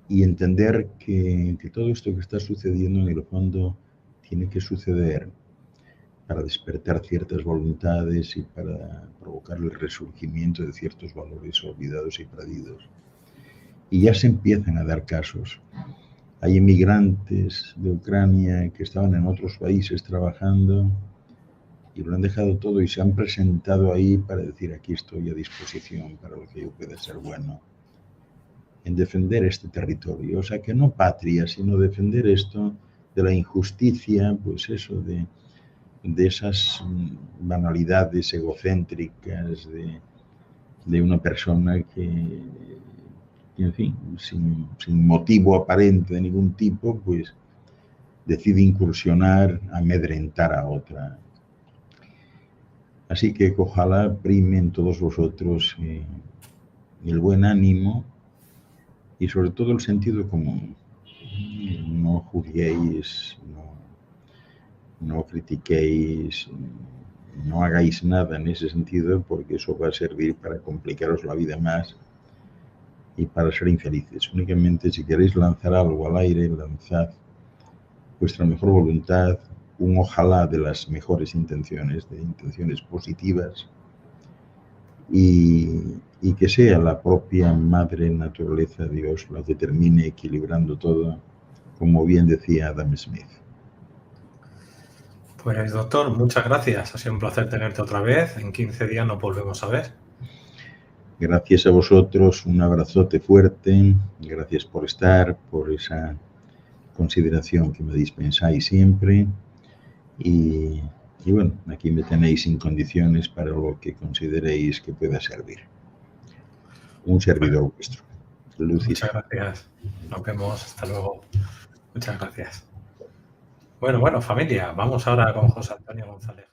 y entender que todo esto que está sucediendo en el fondo tiene que suceder para despertar ciertas voluntades y para provocar el resurgimiento de ciertos valores olvidados y perdidos. Y ya se empiezan a dar casos. Hay inmigrantes de Ucrania que estaban en otros países trabajando y lo han dejado todo y se han presentado ahí para decir, aquí estoy a disposición para lo que yo pueda ser bueno en defender este territorio. O sea, que no patria, sino defender esto de la injusticia, pues eso, de esas banalidades egocéntricas de una persona que, en fin, sin motivo aparente de ningún tipo, pues decide incursionar, amedrentar a otra. Así que ojalá primen todos vosotros el buen ánimo y sobre todo el sentido común. No juzguéis, no critiquéis, no hagáis nada en ese sentido, porque eso va a servir para complicaros la vida más y para ser infelices. Únicamente si queréis lanzar algo al aire, lanzad vuestra mejor voluntad, un ojalá de las mejores intenciones, de intenciones positivas, y que sea la propia madre naturaleza, Dios, la que termine equilibrando todo, como bien decía Adam Smith. Pues doctor, muchas gracias. Ha sido un placer tenerte otra vez. En 15 días nos volvemos a ver. Gracias a vosotros, un abrazote fuerte, gracias por estar, por esa consideración que me dispensáis siempre y bueno, aquí me tenéis sin condiciones para lo que consideréis que pueda servir. Un servidor vuestro. Luz y Muchas gracias. Nos vemos. Hasta luego. Muchas gracias. Bueno, familia, vamos ahora con José Antonio González.